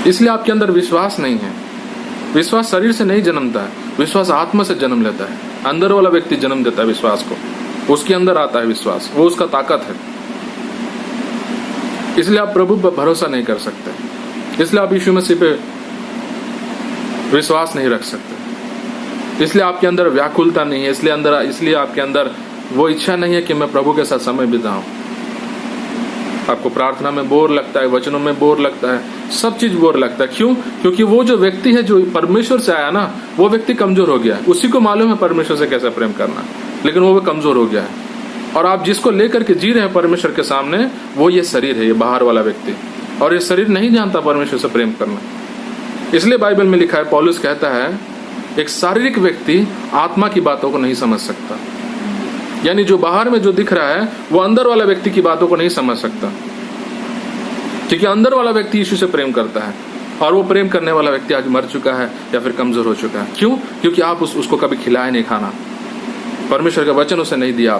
इसलिए आपके अंदर विश्वास नहीं है। विश्वास शरीर से नहीं जन्मता है, विश्वास आत्मा से जन्म लेता है। अंदर वाला व्यक्ति जन्म देता है विश्वास को, उसके अंदर आता है विश्वास, वो उसका ताकत है। इसलिए आप प्रभु पर भरोसा नहीं कर सकते, इसलिए आप यीशु मसीह पे विश्वास नहीं रख सकते, इसलिए आपके अंदर व्याकुलता नहीं है, इसलिए आपके अंदर वो इच्छा नहीं है कि मैं प्रभु के साथ समय बिताऊं। आपको प्रार्थना में बोर लगता है, वचनों में बोर लगता है, सब चीज बोर लगता है। क्यों? क्योंकि वो जो व्यक्ति है जो परमेश्वर से आया ना, वो व्यक्ति कमजोर हो गया है। उसी को मालूम है परमेश्वर से कैसे प्रेम करना, लेकिन वो कमजोर हो गया है। और आप जिसको लेकर के जी रहे हैं परमेश्वर के सामने, वो ये शरीर है, ये बाहर वाला व्यक्ति। और ये शरीर नहीं जानता परमेश्वर से प्रेम करना। इसलिए बाइबल में लिखा है, पौलुस कहता है, एक शारीरिक व्यक्ति आत्मा की बातों को नहीं समझ सकता। यानी जो बाहर में जो दिख रहा है वो अंदर वाला व्यक्ति की बातों को नहीं समझ सकता, क्योंकि अंदर वाला व्यक्ति यीशु से प्रेम करता है, और वो प्रेम करने वाला व्यक्ति आज मर चुका है या फिर कमजोर हो चुका है। क्यों? क्योंकि आप उसको कभी खिलाए नहीं खाना, परमेश्वर का वचन उसे नहीं दिया।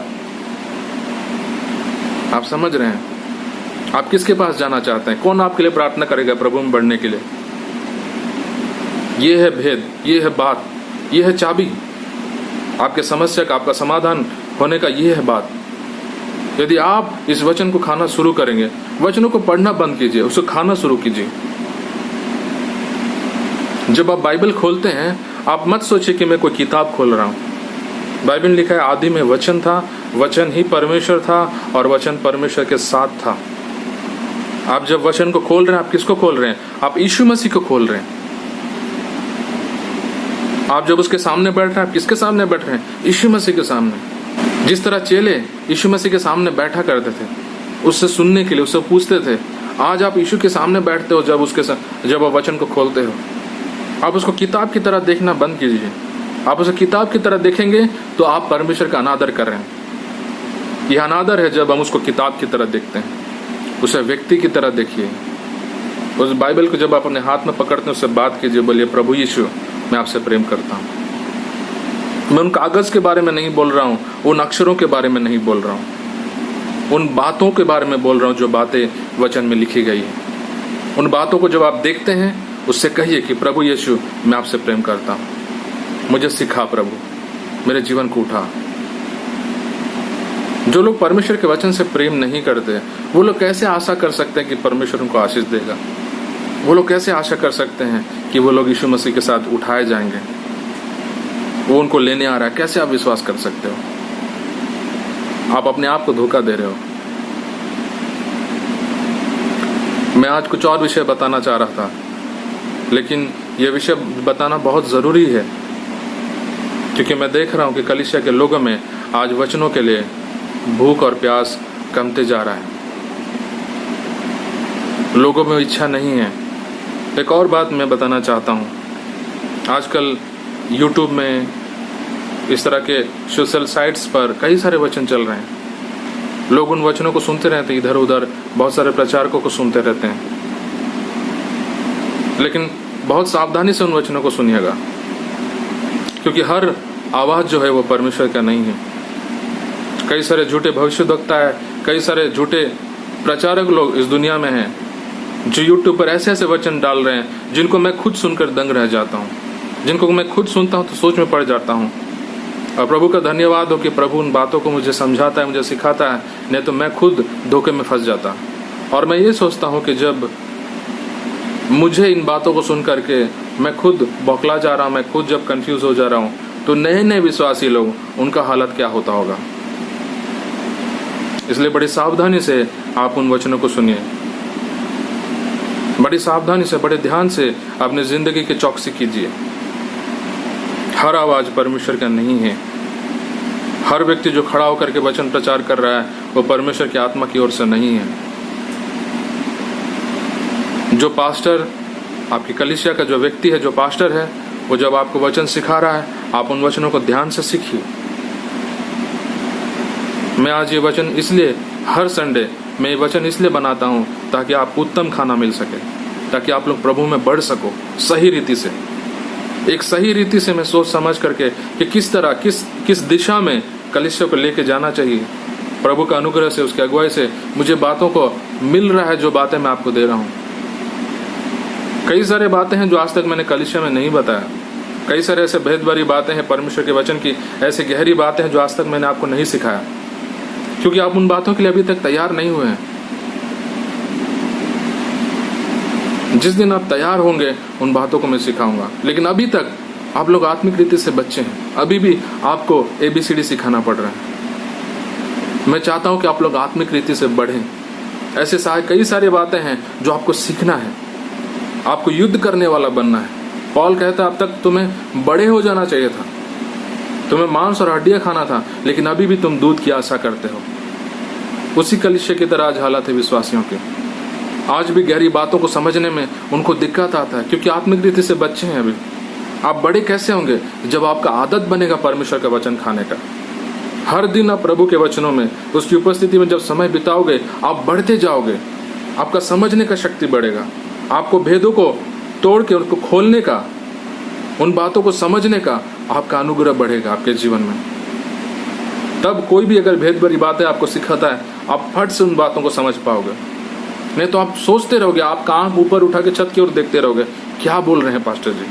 आप समझ रहे हैं? आप किसके पास जाना चाहते हैं? कौन आपके लिए प्रार्थना करेगा प्रभु में बढ़ने के लिए? ये है भेद, ये है बात, ये है चाबी आपके समस्या का, आपका समाधान होने का। ये है बात। यदि आप इस वचन को खाना शुरू करेंगे, वचनों को पढ़ना बंद कीजिए, उसको खाना शुरू कीजिए। जब आप बाइबल खोलते हैं, आप मत सोचिए कि मैं कोई किताब खोल रहा हूं। बाइबल लिखा है, आदि में वचन था, वचन ही परमेश्वर था, और वचन परमेश्वर के साथ था। आप जब वचन को खोल रहे हैं, आप किसको खोल रहे हैं? आप यीशु मसीह को खोल रहे हैं। आप जब उसके सामने बैठ रहे हैं, आप किसके सामने बैठ रहे हैं? यीशु मसीह के सामने। जिस तरह चेले यीशु मसीह के सामने बैठा करते थे, उससे सुनने के लिए, उससे पूछते थे, आज आप यीशु के सामने बैठते हो, जब आप वचन को खोलते हो। आप उसको किताब की तरह देखना बंद कीजिए। आप उसे किताब की तरह देखेंगे तो आप परमेश्वर का अनादर कर रहे हैं। यह अनादर है जब हम उसको किताब की तरह देखते हैं। उसे व्यक्ति की तरह देखिए। उस बाइबल को जब आप अपने हाथ में पकड़ते हैं, उससे बात कीजिए, बोलिए, प्रभु यीशु, मैं आपसे प्रेम करता हूँ। मैं उन कागज के बारे में नहीं बोल रहा हूँ, उन अक्षरों के बारे में नहीं बोल रहा हूँ, उन बातों के बारे में बोल रहा हूँ जो बातें वचन में लिखी गई है। उन बातों को जब आप देखते हैं, उससे कहिए कि प्रभु यीशु, मैं आपसे प्रेम करता हूँ, मुझे सिखा प्रभु, मेरे जीवन को उठा। जो लोग परमेश्वर के वचन से प्रेम नहीं करते, वो लोग कैसे आशा कर सकते हैं कि परमेश्वर उनको आशीष देगा? वो लोग कैसे आशा कर सकते हैं कि वो लोग यीशु मसीह के साथ उठाए जाएंगे, वो उनको लेने आ रहा है? कैसे आप विश्वास कर सकते हो? आप अपने आप को धोखा दे रहे हो। मैं आज कुछ और विषय बताना चाह रहा था, लेकिन यह विषय बताना बहुत जरूरी है, क्योंकि मैं देख रहा हूं कि कलीसिया के लोगों में आज वचनों के लिए भूख और प्यास कमते जा रहा है। लोगों में इच्छा नहीं है। एक और बात मैं बताना चाहता हूं, आजकल YouTube में, इस तरह के सोशल साइट्स पर कई सारे वचन चल रहे हैं। लोग उन वचनों को सुनते रहते हैं, इधर उधर बहुत सारे प्रचारकों को सुनते रहते हैं, लेकिन बहुत सावधानी से उन वचनों को सुनिएगा, क्योंकि हर आवाज जो है वो परमेश्वर का नहीं है। कई सारे झूठे भविष्यवक्ता है, कई सारे झूठे प्रचारक लोग इस दुनिया में हैं, जो YouTube पर ऐसे ऐसे वचन डाल रहे हैं जिनको मैं खुद सुनकर दंग रह जाता हूँ, जिनको मैं खुद सुनता हूँ तो सोच में पड़ जाता हूँ। और प्रभु का धन्यवाद हो कि प्रभु उन बातों को मुझे समझाता है, मुझे सिखाता है, नहीं तो मैं खुद धोखे में फंस जाता। और मैं ये सोचता हूँ कि जब मुझे इन बातों को सुन करके मैं खुद बौखला जा रहा हूँ, मैं खुद जब कंफ्यूज हो जा रहा हूँ, तो नए नए विश्वासी लोग, उनका हालत क्या होता होगा। इसलिए बड़ी सावधानी से आप उन वचनों को सुनिए, बड़ी सावधानी से, बड़े ध्यान से अपनी जिंदगी की चौकसी कीजिए। हर आवाज परमेश्वर का नहीं है। हर व्यक्ति जो खड़ा होकर के वचन प्रचार कर रहा है वो परमेश्वर की आत्मा की ओर से नहीं है। जो पास्टर, आपकी कलीसिया का जो व्यक्ति है, जो पास्टर है, वो जब आपको वचन सिखा रहा है, आप उन वचनों को ध्यान से सीखिए। मैं आज ये वचन इसलिए, हर संडे मैं ये वचन इसलिए बनाता हूँ ताकि आपको उत्तम खाना मिल सके, ताकि आप लोग प्रभु में बढ़ सको सही रीति से। एक सही रीति से मैं सोच समझ करके कि किस तरह, किस दिशा में कलीसिया को लेके जाना चाहिए। प्रभु का अनुग्रह से, उसकी अगुवाई से मुझे बातों को मिल रहा है, जो बातें मैं आपको दे रहा हूँ। कई सारे बातें हैं जो आज तक मैंने कलीसिया में नहीं बताया। कई सारे ऐसे भेद भरी बातें हैं परमेश्वर के वचन की, ऐसी गहरी बातें हैं जो आज तक मैंने आपको नहीं सिखाया, क्योंकि आप उन बातों के लिए अभी तक तैयार नहीं हुए हैं। जिस दिन आप तैयार होंगे उन बातों को मैं सिखाऊंगा, लेकिन अभी तक आप लोग आत्मिक रीति से बच्चे हैं। अभी भी आपको ABCD सिखाना पड़ रहा है। मैं चाहता हूं कि आप लोग आत्मिक रीति से बढ़ें। ऐसे कई सारी बातें हैं जो आपको सीखना है, आपको युद्ध करने वाला बनना है। पॉल कहता है अब तक तुम्हें बड़े हो जाना चाहिए था, तुम्हें मांस और हड्डियां खाना था, लेकिन अभी भी तुम दूध की आशा करते हो। उसी कलीसिया की तरह आज हालत है विश्वासियों के। आज भी गहरी बातों को समझने में उनको दिक्कत आता है, क्योंकि आत्मिक रीति से बच्चे हैं। अभी आप बड़े कैसे होंगे? जब आपका आदत बनेगा परमेश्वर का वचन खाने का। हर दिन आप प्रभु के वचनों में, उसकी उपस्थिति में जब समय बिताओगे, आप बढ़ते जाओगे, आपका समझने का शक्ति बढ़ेगा, आपको भेदों को तोड़ के उनको खोलने का, उन बातों को समझने का आपका अनुग्रह बढ़ेगा आपके जीवन में। तब कोई भी अगर भेद भरी बातें आपको सिखाता है, आप फट से उन बातों को समझ पाओगे। नहीं तो आप सोचते रहोगे, आपका आंख ऊपर उठा के छत की ओर देखते रहोगे, क्या बोल रहे हैं पास्टर जी,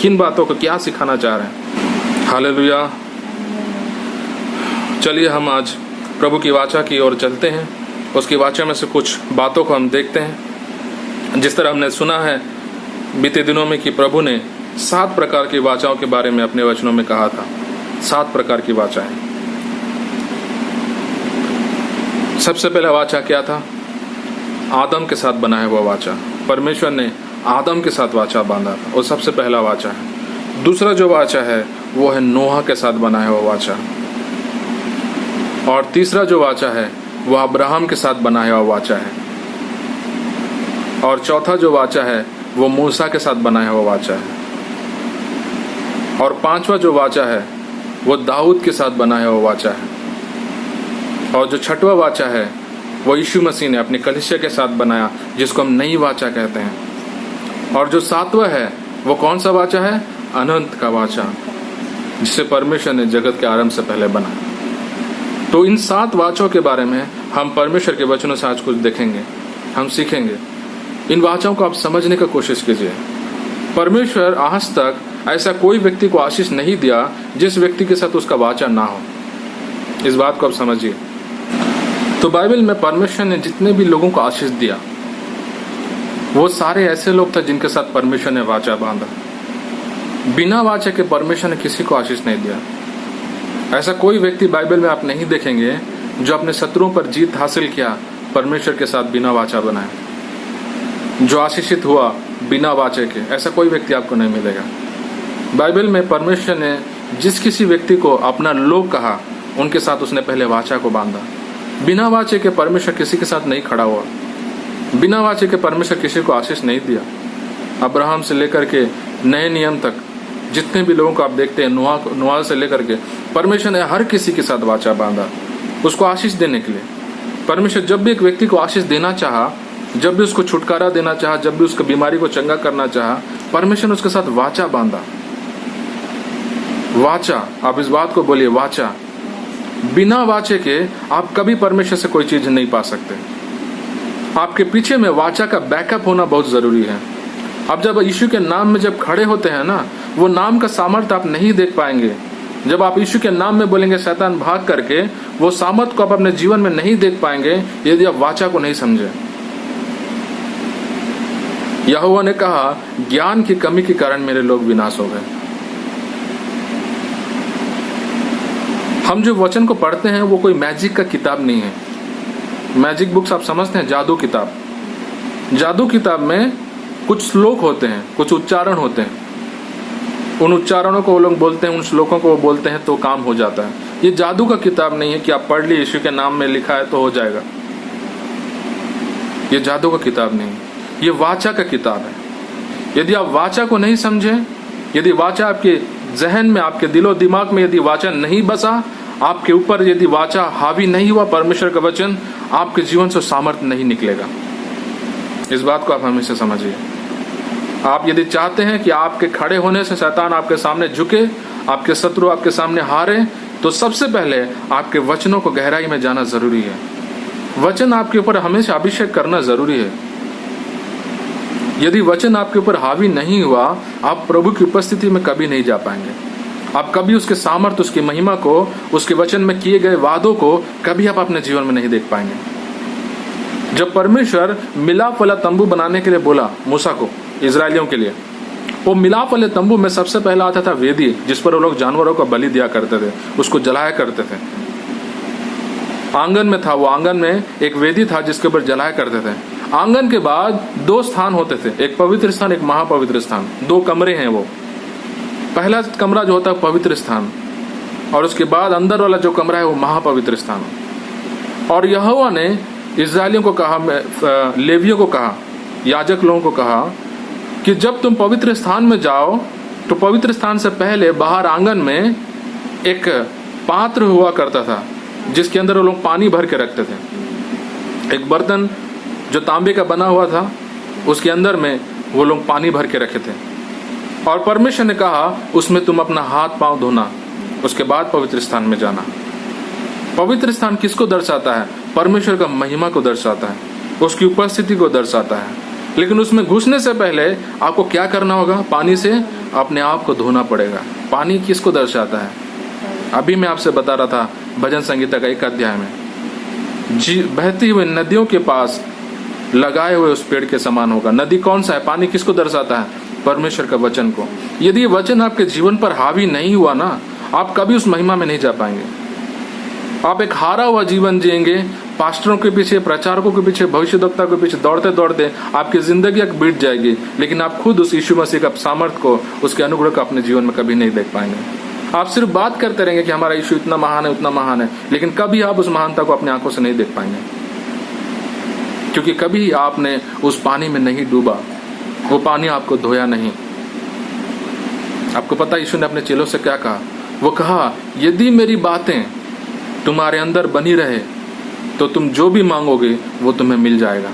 किन बातों को क्या सिखाना चाह रहे हैं। हालेलुया। चलिए हम आज प्रभु की वाचा की ओर चलते हैं। उसकी वाचा में से कुछ बातों को हम देखते हैं। जिस तरह हमने सुना है बीते दिनों में कि प्रभु ने 7 प्रकार की वाचाओं के बारे में अपने वचनों में कहा था। 7 प्रकार की वाचाएं। सबसे पहला वाचा क्या था? आदम के साथ बनाया हुआ वाचा। परमेश्वर ने आदम के साथ वाचा बांधा था, वो सबसे पहला वाचा है। दूसरा जो वाचा है वो है नोहा के साथ बनाया हुआ वाचा। और तीसरा जो वाचा है वो अब्राहम के साथ बनाया हुआ वाचा है। और चौथा जो वाचा है वो मूसा के साथ बनाया हुआ वाचा है। और 5वां जो वाचा है वो दाऊद के साथ बनाया हुआ वाचा है। और जो 6वां वाचा है वो यीशु मसीह ने अपनी कलीसिया के साथ बनाया, जिसको हम नई वाचा कहते हैं। और जो 7वां है वो कौन सा वाचा है? अनंत का वाचा, जिसे परमेश्वर ने जगत के आरंभ से पहले बनाया। तो इन 7 वाचों के बारे में हम परमेश्वर के वचनों से आज कुछ देखेंगे, हम सीखेंगे। इन वाचाओं को आप समझने का कोशिश कीजिए। परमेश्वर आज तक ऐसा कोई व्यक्ति को आशीष नहीं दिया जिस व्यक्ति के साथ उसका वाचा ना हो। इस बात को आप समझिए। तो बाइबल में परमेश्वर ने जितने भी लोगों को आशीष दिया वो सारे ऐसे लोग थे जिनके साथ परमेश्वर ने वाचा बांधा। बिना वाचा के परमेश्वर ने किसी को आशीष नहीं दिया। ऐसा कोई व्यक्ति बाइबल में आप नहीं देखेंगे जो अपने शत्रुओं पर जीत हासिल किया परमेश्वर के साथ बिना वाचा बनाए, जो आशीषित हुआ बिना वाचे के। ऐसा कोई व्यक्ति आपको नहीं मिलेगा। बाइबल में परमेश्वर ने जिस किसी व्यक्ति को अपना लोग कहा उनके साथ उसने पहले वाचा को बांधा। बिना वाचे के परमेश्वर किसी के साथ नहीं खड़ा हुआ। बिना वाचे के परमेश्वर किसी को आशीष नहीं दिया। अब्राहम से लेकर के नए नियम तक जितने भी लोगों को आप देखते हैं, नोआ से लेकर के परमेश्वर ने हर किसी के साथ वाचा बांधा उसको आशीष देने के लिए। परमेश्वर जब भी एक व्यक्ति को आशीष देना चाहा, जब भी उसको छुटकारा देना चाहा, जब भी उसकी बीमारी को चंगा करना चाहा, परमेश्वर ने उसके साथ वाचा बांधा। वाचा, आप इस बात को बोलिए, वाचा। बिना वाचे के आप कभी परमेश्वर से कोई चीज नहीं पा सकते। आपके पीछे में वाचा का बैकअप होना बहुत जरूरी है। आप जब यीशु के नाम में जब खड़े होते हैं ना, वो नाम का सामर्थ्य आप नहीं देख पाएंगे। जब आप यीशु के नाम में बोलेंगे शैतान भाग करके, वो सामर्थ्य को आप अपने जीवन में नहीं देख पाएंगे यदि आप वाचा को नहीं समझे। यहोवा ने कहा, ज्ञान की कमी के कारण मेरे लोग विनाश हो गए। हम जो वचन को पढ़ते हैं वो कोई मैजिक का किताब नहीं है। मैजिक बुक्स आप समझते हैं, जादू किताब। जादू किताब में कुछ श्लोक होते हैं, कुछ उच्चारण होते हैं। उन उच्चारणों को वो लोग बोलते हैं, उन श्लोकों को वो बोलते हैं तो काम हो जाता है। ये जादू का किताब नहीं है कि आप पढ़ लिए यीशु के नाम में लिखा है तो हो जाएगा। ये जादू का किताब नहीं, ये वाचा का किताब है। यदि आप वाचा को नहीं समझे, यदि वाचा आपके जहन में, आपके दिलो दिमाग में यदि वाचा नहीं बसा, आपके ऊपर यदि वाचा हावी नहीं हुआ, परमेश्वर का वचन, आपके जीवन से सामर्थ्य नहीं निकलेगा। इस बात को आप हमेशा समझिए। आप यदि चाहते हैं कि आपके खड़े होने से शैतान आपके सामने झुके, आपके शत्रु आपके सामने हारे, तो सबसे पहले आपके वचनों को गहराई में जाना जरूरी है। वचन आपके ऊपर हमेशा अभिषेक करना जरूरी है। यदि वचन आपके ऊपर हावी नहीं हुआ, आप प्रभु की उपस्थिति में कभी नहीं जा पाएंगे। आप कभी उसके सामर्थ्य, उसकी महिमा को, उसके वचन में किए गए वादों को कभी आप अपने जीवन में नहीं देख पाएंगे। जब परमेश्वर मिलाप वाला तंबू बनाने के लिए बोला मूसा को, इजरायलियों के लिए, वो मिलाप वाले तंबू में सबसे पहला आता था वेदी, जिस पर वो लोग जानवरों को बलि दिया करते थे, उसको जलाया करते थे। आंगन में था, वो आंगन में एक वेदी था जिसके ऊपर जलाया करते थे। आंगन के बाद दो स्थान होते थे, एक पवित्र स्थान, एक महापवित्र स्थान। दो कमरे हैं वो। पहला कमरा जो होता है पवित्र स्थान, और उसके बाद अंदर वाला जो कमरा है वो महापवित्र स्थान। और यहोवा ने इस्राएलियों को कहा, लेवियों को कहा, याजक लोगों को कहा कि जब तुम पवित्र स्थान में जाओ तो पवित्र स्थान से पहले बाहर आंगन में एक पात्र हुआ करता था जिसके अंदर वो लोग पानी भर के रखते थे। एक बर्तन जो तांबे का बना हुआ था, उसके अंदर में वो लोग पानी भर के रखे थे। और परमेश्वर ने कहा उसमें तुम अपना हाथ पांव धोना, उसके बाद पवित्र स्थान में जाना। पवित्र स्थान किसको दर्शाता है? परमेश्वर का महिमा को दर्शाता है, उसकी उपस्थिति को दर्शाता है। लेकिन उसमें घुसने से पहले आपको क्या करना होगा? पानी से अपने आप को धोना पड़ेगा। पानी किसको दर्शाता है? अभी मैं आपसे बता रहा था भजन संगीता का एक अध्याय में, बहती हुई नदियों के पास लगाए हुए उस पेड़ के समान होगा। नदी कौन सा है? पानी किसको दर्शाता है? परमेश्वर का वचन को। यदि ये वचन आपके जीवन पर हावी नहीं हुआ ना, आप कभी उस महिमा में नहीं जा पाएंगे। आप एक हारा हुआ जीवन जिएंगे, पास्टरों के पीछे, प्रचारकों के पीछे, भविष्यवक्ता के पीछे दौड़ते दौड़ते आपकी जिंदगी बीत जाएगी, लेकिन आप खुद उस यीशु मसीह का सामर्थ्य को, उसके अनुग्रह को अपने जीवन में कभी नहीं देख पाएंगे। आप सिर्फ बात करते रहेंगे कि हमारा यीशु इतना महान है, उतना महान है, लेकिन कभी आप उस महानता को अपनी आंखों से नहीं देख पाएंगे, क्योंकि कभी आपने उस पानी में नहीं डूबा, वो पानी आपको धोया नहीं। आपको पता यीशु ने अपने चेलों से क्या कहा? वो कहा, यदि मेरी बातें तुम्हारे अंदर बनी रहे तो तुम जो भी मांगोगे वो तुम्हें मिल जाएगा।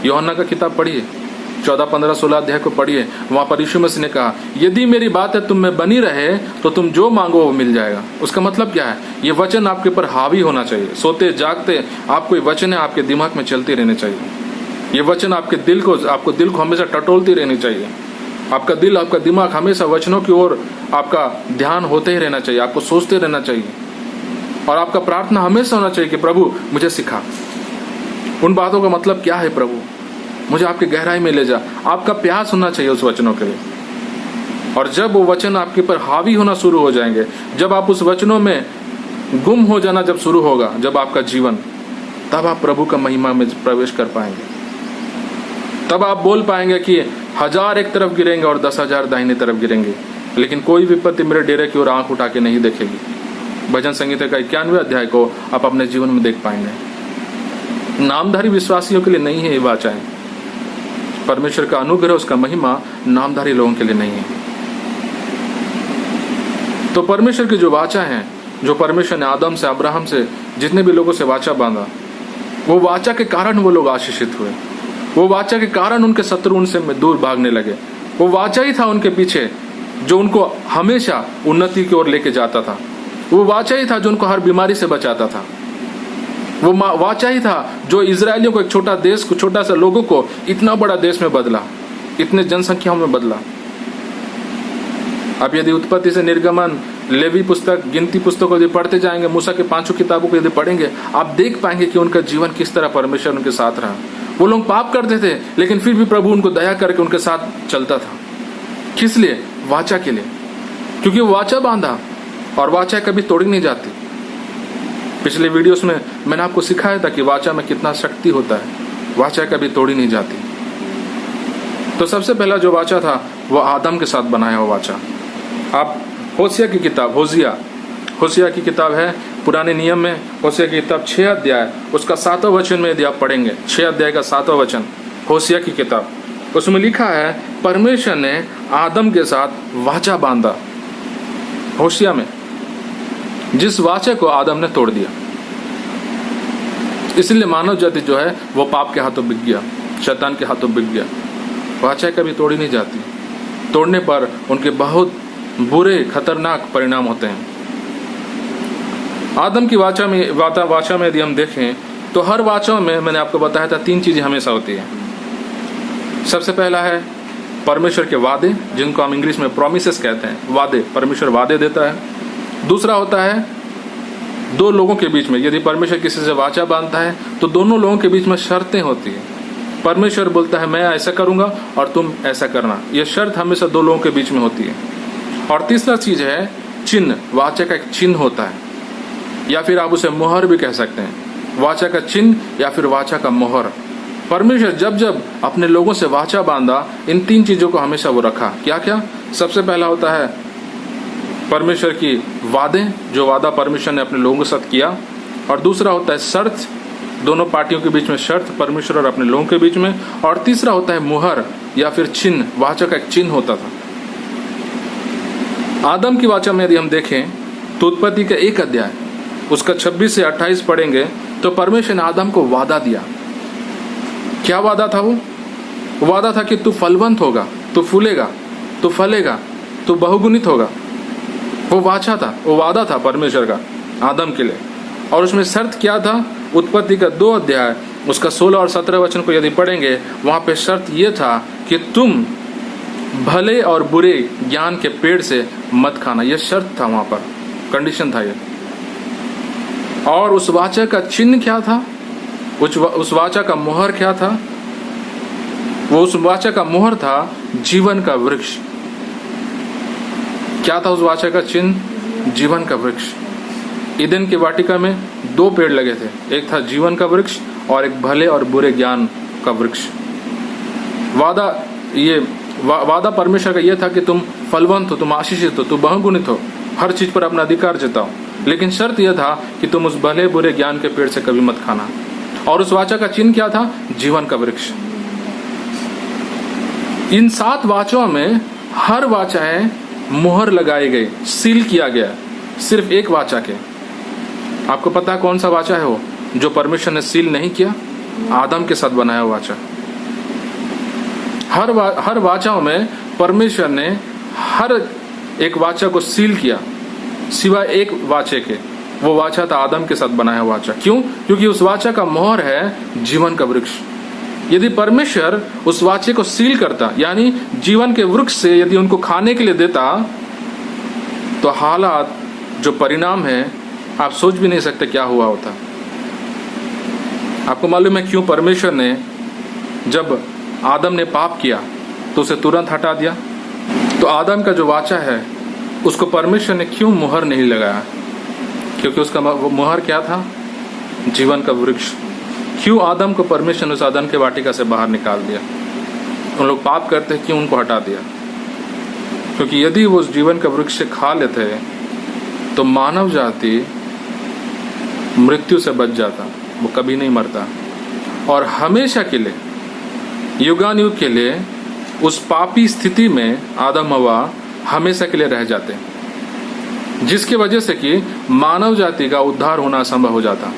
यूहन्ना का किताब पढ़िए, 14, 15, 16 अध्याय को पढ़िए। वहां पर यीशु मसीह ने कहा, यदि मेरी बातें तुम में बनी रहे तो तुम जो मांगो वो मिल जाएगा। उसका मतलब क्या है? ये वचन आपके ऊपर हावी होना चाहिए। सोते जागते आपको ये वचन है आपके दिमाग में चलती रहनी चाहिए। ये वचन आपके दिल को, आपको दिल को हमेशा टटोलती रहनी चाहिए। आपका दिल, आपका दिमाग हमेशा वचनों की ओर आपका ध्यान होते ही रहना चाहिए, आपको सोचते रहना चाहिए। और आपका प्रार्थना हमेशा होना चाहिए कि प्रभु मुझे सिखा, उन बातों का मतलब क्या है प्रभु, मुझे आपकी गहराई में ले जा। आपका प्यास होना चाहिए उस वचनों के लिए। और जब वो वचन आपके पर हावी होना शुरू हो जाएंगे, जब आप उस वचनों में गुम हो जाना जब शुरू होगा, जब आपका जीवन, तब आप प्रभु का महिमा में प्रवेश कर पाएंगे। तब आप बोल पाएंगे कि 1000 एक तरफ गिरेंगे और 10,000 दाहिने तरफ गिरेंगे, लेकिन कोई विपत्ति मेरे डेरे की ओर आंख उठा के नहीं देखेगी। भजन संहिता का 91 अध्याय को आप अपने जीवन में देख पाएंगे। नामधारी विश्वासियों के लिए नहीं है ये वाचाएं। परमेश्वर का अनुग्रह, उसका महिमा नामधारी लोगों के लिए नहीं है। तो परमेश्वर की जो वाचा है, जो परमेश्वर ने आदम से, अब्राहम से, जितने भी लोगों से वाचा बांधा, वो वाचा के कारण वो लोग आशीषित हुए। वो वाचा के कारण उनके शत्रु उनसे दूर भागने लगे। वो वाचा ही था उनके पीछे जो उनको हमेशा उन्नति की ओर लेके जाता था। वो वाचा ही था जो उनको हर बीमारी से बचाता था। वो वाचा ही था जो इजरायलियों को, एक छोटा देश को, छोटा सा लोगों को इतना बड़ा देश में बदला, इतने जनसंख्याओं में बदला। अब यदि उत्पत्ति से निर्गमन, लेवी पुस्तक, गिनती पुस्तक यदि पढ़ते जाएंगे, मूसा के 5 किताबों को यदि पढ़ेंगे, आप देख पाएंगे कि उनका जीवन किस तरह परमेश्वर उनके साथ रहा। वो लोग पाप करते थे, लेकिन फिर भी प्रभु उनको दया करके उनके साथ चलता था। किस लिए? वाचा के लिए। क्योंकि वो वाचा बांधा, और वाचा कभी तोड़ी नहीं जाती। पिछले वीडियोस में मैंने आपको सिखाया था कि वाचा में कितना शक्ति होता है। वाचा कभी तोड़ी नहीं जाती। तो सबसे पहला जो वाचा था वो आदम के साथ बनाया हुआ वाचा। आप होशिया की किताब, होशिया की किताब है पुराने नियम में, होशिया की किताब 6 अध्याय, उसका 7वां वचन में यदि आप पढ़ेंगे, 6 अध्याय का 7वां वचन, होशिया की किताब, उसमें लिखा है परमेश्वर ने आदम के साथ वाचा बांधा। होशिया में जिस वाचा को आदम ने तोड़ दिया, इसलिए मानव जाति जो है वो पाप के हाथों बिक गया, शैतान के हाथों बिक गया। वाचा कभी तोड़ी नहीं जाती। तोड़ने पर उनके बहुत बुरे खतरनाक परिणाम होते हैं। आदम की वाचा में यदि हम देखें तो हर वाचा में मैंने आपको बताया था 3 चीजें हमेशा होती है। सबसे पहला है परमेश्वर के वादे, जिनको हम इंग्लिश में प्रोमिसेस कहते हैं। वादे, परमेश्वर वादे देता है। दूसरा होता है 2 लोगों के बीच में, यदि परमेश्वर किसी से वाचा बांधता है तो दोनों लोगों के बीच में शर्तें होती है। परमेश्वर बोलता है मैं ऐसा करूंगा और तुम ऐसा करना। यह शर्त हमेशा 2 लोगों के बीच में होती है। और तीसरा चीज है चिन्ह। वाचा का एक चिन्ह होता है, या फिर आप उसे मोहर भी कह सकते हैं। वाचा का चिन्ह या फिर वाचा का मोहर। परमेश्वर जब जब अपने लोगों से वाचा बांधा, इन 3 चीजों को हमेशा वो रखा। क्या क्या? सबसे पहला होता है परमेश्वर की वादे, जो वादा परमेश्वर ने अपने लोगों के साथ किया। और दूसरा होता है शर्त, दोनों पार्टियों के बीच में शर्त, परमेश्वर और अपने लोगों के बीच में। और तीसरा होता है मुहर या फिर चिन्ह। वाचा का एक चिन्ह होता था। आदम की वाचा में यदि हम देखें तो उत्पत्ति का 1 अध्याय, उसका 26 से 28 पढ़ेंगे तो परमेश्वर ने आदम को वादा दिया। क्या वादा था वो? वादा था कि तू फलवंत होगा, तू फूलेगा, तू फलेगा, तू बहुगुणित होगा। वो वाचा था, वो वादा था परमेश्वर का आदम के लिए। और उसमें शर्त क्या था? उत्पत्ति का 2 अध्याय, उसका 16 और 17 वचन को यदि पढ़ेंगे, वहां पे शर्त ये था कि तुम भले और बुरे ज्ञान के पेड़ से मत खाना। यह शर्त था, वहां पर कंडीशन था ये। और उस वाचा का चिन्ह क्या था? उस वाचा का मोहर क्या था? वो उस वाचा का मोहर था जीवन का वृक्ष। क्या था उस वाचा का चिन्ह? जीवन का वृक्ष। ईदेन की वाटिका में 2 पेड़ लगे थे, एक था जीवन का वृक्ष और एक भले और बुरे ज्ञान का वृक्ष। वादा परमेश्वर का यह था कि तुम फलवंत हो, तुम आशीषित हो, तुम बहुगुणित हो, हर चीज पर अपना अधिकार जताओ। लेकिन शर्त यह था कि तुम उस भले बुरे ज्ञान के पेड़ से कभी मत खाना। और उस वाचा का चिन्ह क्या था? जीवन का वृक्ष। इन 7 वाचाओं में हर वाचाएं मुहर लगाई गई, सील किया गया, सिर्फ एक वाचा के। आपको पता है कौन सा वाचा है वो जो परमेश्वर ने सील नहीं किया? आदम के साथ बनाया वाचा। हर वाचाओं में परमेश्वर ने हर एक वाचा को सील किया, सिवाय एक वाचे के। वो वाचा था आदम के साथ बनाया वाचा। क्यों? क्योंकि उस वाचा का मोहर है जीवन का वृक्ष। यदि परमेश्वर उस वाचे को सील करता, यानी जीवन के वृक्ष से यदि उनको खाने के लिए देता, तो हालात, जो परिणाम है, आप सोच भी नहीं सकते क्या हुआ होता। आपको मालूम है क्यों परमेश्वर ने जब आदम ने पाप किया तो उसे तुरंत हटा दिया? तो आदम का जो वाचा है उसको परमेश्वर ने क्यों मुहर नहीं लगाया? क्योंकि उसका मुहर क्या था? जीवन का वृक्ष। क्यों आदम को परमेश्वर ने उस अदन के वाटिका से बाहर निकाल दिया? उन लोग पाप करते, क्यों उनको हटा दिया? क्योंकि यदि वो उस जीवन का वृक्ष से खा लेते तो मानव जाति मृत्यु से बच जाता, वो कभी नहीं मरता और हमेशा के लिए, युगानुयुग के लिए उस पापी स्थिति में आदम हवा हमेशा के लिए रह जाते, जिसकी वजह से कि मानव जाति का उद्धार होना असंभव हो जाता।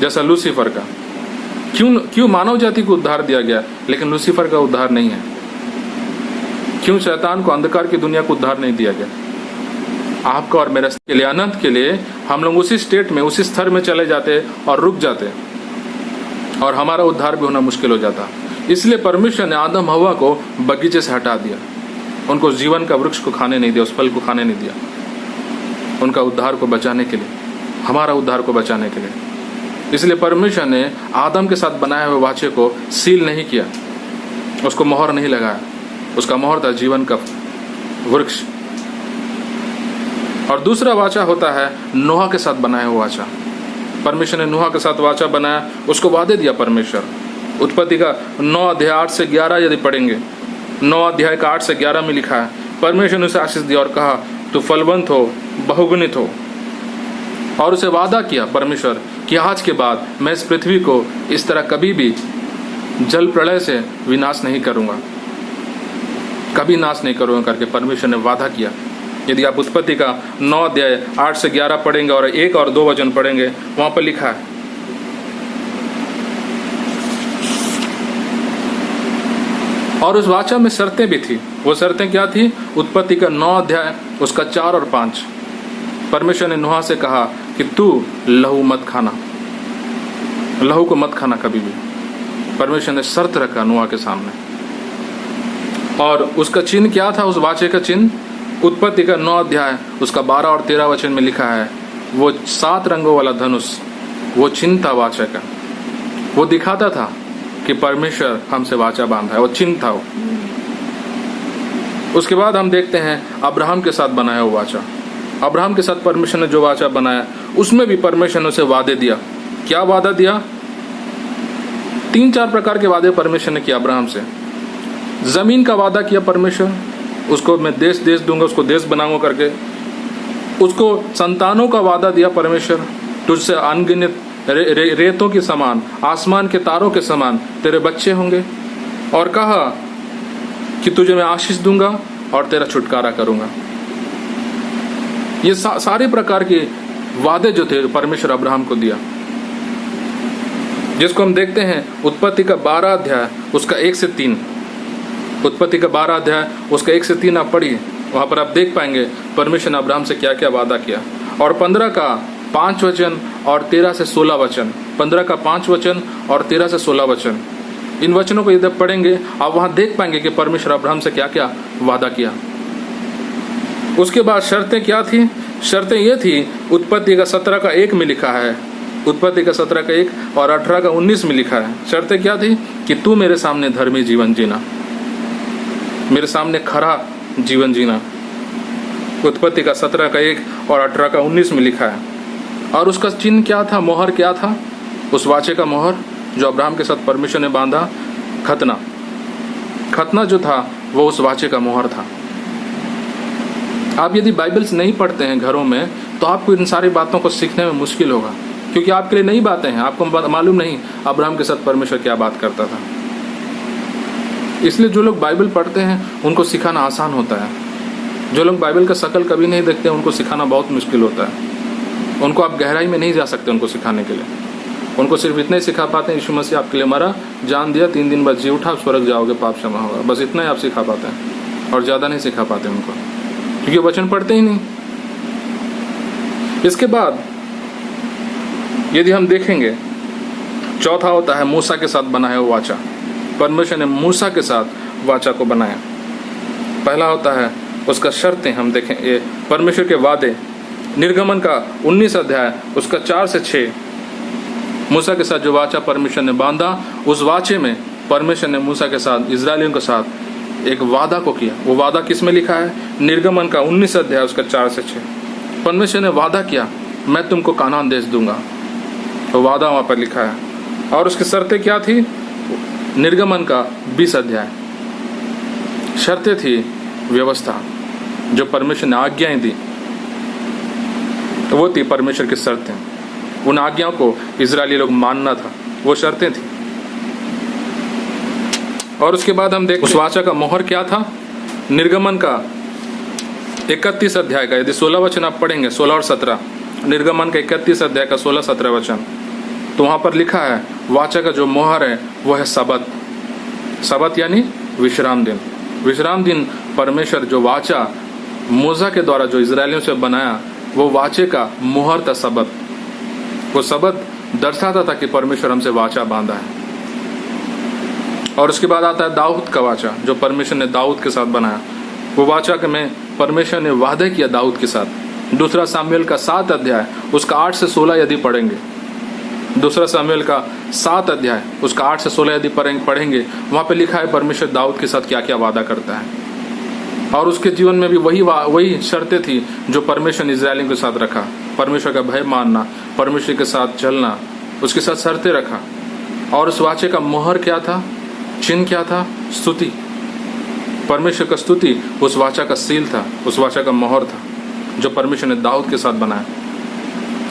जैसा लूसीफर का, क्यों मानव जाति को उद्धार दिया गया लेकिन लूसीफर का उद्धार नहीं है? क्यों शैतान को, अंधकार की दुनिया को उद्धार नहीं दिया गया? आपका और मेरे के लिए, अनंत के लिए हम लोग उसी स्टेट में, उसी स्तर में चले जाते और रुक जाते और हमारा उद्धार भी होना मुश्किल हो जाता। इसलिए परमेश्वर ने आदम हवा को बगीचे से हटा दिया, उनको जीवन का वृक्ष को खाने नहीं दिया, उस फल को खाने नहीं दिया, उनका उद्धार को बचाने के लिए, हमारा उद्धार को बचाने के लिए। इसलिए परमेश्वर ने आदम के साथ बनाए हुए वाचे को सील नहीं किया, उसको मोहर नहीं लगाया। उसका मोहर था जीवन का वृक्ष। और दूसरा वाचा होता है नोहा के साथ बनाया हुआ वाचा। परमेश्वर ने नोहा के साथ वाचा बनाया, उसको वादे दिया परमेश्वर। उत्पत्ति का 9 अध्याय 8 से 11 यदि पढ़ेंगे, 9 अध्याय का 8 से 11 में लिखा है, परमेश्वर ने उसे आशीष दिया और कहा तू फलवंत हो, बहुगुणित हो। और उसे वादा किया परमेश्वर कि आज के बाद मैं इस पृथ्वी को इस तरह कभी भी जल प्रलय से विनाश नहीं करूंगा, कभी नाश नहीं करूंगा करके परमेश्वर ने वादा किया। यदि आप उत्पत्ति का 9 अध्याय 8 से 11 पढ़ेंगे और 1 और 2 वचन पढ़ेंगे, वहां पर लिखा है, और उस वाचा में शर्तें भी थी। वो शर्तें क्या थी? उत्पत्ति का 9 अध्याय उसका 4 और 5। परमेश्वर ने नोहा से कहा कि तू लहू मत खाना, लहू को मत खाना कभी भी। परमेश्वर ने शर्त रखा नोहा के सामने। और उसका चिन्ह क्या था? उस वाचे का चिन्ह उत्पत्ति का 9 अध्याय उसका 12 और 13 वचन में लिखा है, वो 7 रंगों वाला धनुष, वो चिन्ह था वाचा का। वो दिखाता था कि परमेश्वर हमसे वाचा बांधा है, वो चिन्ह था वो। उसके बाद हम देखते हैं अब्राहम के साथ बनाया हुआ वाचा। अब्राहम के साथ परमेश्वर ने जो वाचा बनाया, उसमें भी परमेश्वर ने उसे वादे दिया। क्या वादा दिया? 3-4 प्रकार के वादे परमेश्वर ने किया अब्राहम से। जमीन का वादा किया परमेश्वर, उसको मैं देश देश दूंगा, उसको देश बनाऊंगा करके। उसको संतानों का वादा दिया परमेश्वर, तुझसे अनगिनत रेतों के समान, आसमान के तारों के समान तेरे बच्चे होंगे। और कहा कि तुझे मैं आशीष दूंगा और तेरा छुटकारा करूंगा। ये सारे प्रकार के वादे जो थे परमेश्वर अब्राहम को दिया, जिसको हम देखते हैं उत्पत्ति का 12 अध्याय उसका 1 से 3। उत्पत्ति का 12 अध्याय उसका 1 से 3 आप पढ़िए, वहां पर आप देख पाएंगे परमेश्वर ने अब्राहम से क्या क्या वादा किया। और 15 का 5 वचन और 13 से 16 वचन, 15 का 5 वचन और 13 से 16 वचन, इन वचनों को यदि पढ़ेंगे आप वहां देख पाएंगे कि परमेश्वर अब्राहम से क्या क्या वादा किया। उसके बाद शर्तें क्या थी? शर्तें ये थी, उत्पत्ति का 17 का 1 में लिखा है, उत्पत्ति का 17 का 1 और 18 का 19 में लिखा है। शर्तें क्या थी? कि तू मेरे सामने धर्मी जीवन जीना, मेरे सामने खरा जीवन जीना। उत्पत्ति का 17 का 1 और 18 का 19 में लिखा है। और उसका चिन्ह क्या था? मोहर क्या था? उस वाचे का मोहर जो अब्राहम के साथ परमेश्वर ने बांधा, खतना। खतना जो था वो उस वाचे का मोहर था। आप यदि बाइबल्स नहीं पढ़ते हैं घरों में तो आपको इन सारी बातों को सीखने में मुश्किल होगा, क्योंकि आपके लिए नई बातें हैं, आपको मालूम नहीं अब्राहम के साथ परमेश्वर क्या बात करता था। इसलिए जो लोग बाइबल पढ़ते हैं उनको सिखाना आसान होता है। जो लोग बाइबल का शकल कभी नहीं देखते उनको सिखाना बहुत मुश्किल होता है। उनको आप गहराई में नहीं जा सकते उनको सिखाने के लिए। उनको सिर्फ इतना ही सिखा पाते हैं, यीशु मसीह आपके लिए मरा, जान दिया, 3 दिन बाद जी उठा, स्वर्ग जाओगे, पाप क्षमा होगा, बस इतना ही आप सिखा पाते हैं और ज़्यादा नहीं सिखा पाते उनको, क्योंकि वचन पढ़ते ही नहीं। इसके बाद यदि हम देखेंगे, चौथा होता है मूसा के साथ बनाया हुआ वाचा। परमेश्वर ने मूसा के साथ वाचा को बनाया। पहला होता है उसका शर्तें, हम देखें ये परमेश्वर के वादे। निर्गमन का 19 अध्याय उसका 4 से 6, मूसा के साथ जो वाचा परमेश्वर ने बांधा, उस वाचे में परमेश्वर ने मूसा के साथ, इजरायलियों के साथ एक वादा को किया। वो वादा किस में लिखा है? निर्गमन का 19 अध्याय उसका 4 से 6। परमेश्वर ने वादा किया, मैं तुमको कानान देश दूंगा। तो वादा वहां पर लिखा है। और उसकी शर्तें क्या थी? निर्गमन का 20 अध्याय शर्तें थी, व्यवस्था जो परमेश्वर ने आज्ञाएं दी, तो वो थी परमेश्वर की शर्तें। उन आज्ञाओं को इजरायली लोग मानना था, वो शर्तें थी। और उसके बाद हम देख उस वाचा का मोहर क्या था? निर्गमन का 31 अध्याय का यदि 16 वचन आप पढ़ेंगे, 16 और 17, निर्गमन का 31 अध्याय का 16-17 वचन, तो वहां पर लिखा है वाचा का जो मोहर है वो है सबत। सबत यानी विश्राम दिन। विश्राम दिन परमेश्वर जो वाचा मूसा के द्वारा जो इजरायलियों से बनाया, वो वाचे का मोहर था सबत। वो सबत दर्शाता था कि परमेश्वर हमसे वाचा बांधा है। और उसके बाद आता है दाऊद का वाचा, जो परमेश्वर ने दाऊद के साथ बनाया। वो वाचा में परमेश्वर ने वादे किया दाऊद के साथ। दूसरा सामुएल का 7 अध्याय उसका 8 से 16 यदि पढ़ेंगे, दूसरा सामुएल का 7 अध्याय उसका 8 से 16 यदि पढ़ेंगे, वहां पे लिखा है परमेश्वर दाऊद के साथ क्या क्या वादा करता है। और उसके जीवन में भी वही शर्तें थी जो परमेश्वर ने इजरायलियों के साथ रखा। परमेश्वर का भय मानना, परमेश्वर के साथ चलना, उसके साथ शर्तें रखा। और उस वाचे का मोहर क्या था? चिन्ह क्या था? स्तुति। परमेश्वर का स्तुति उस वाचा का सील था, उस वाचा का मोहर था जो परमेश्वर ने दाऊद के साथ बनाया।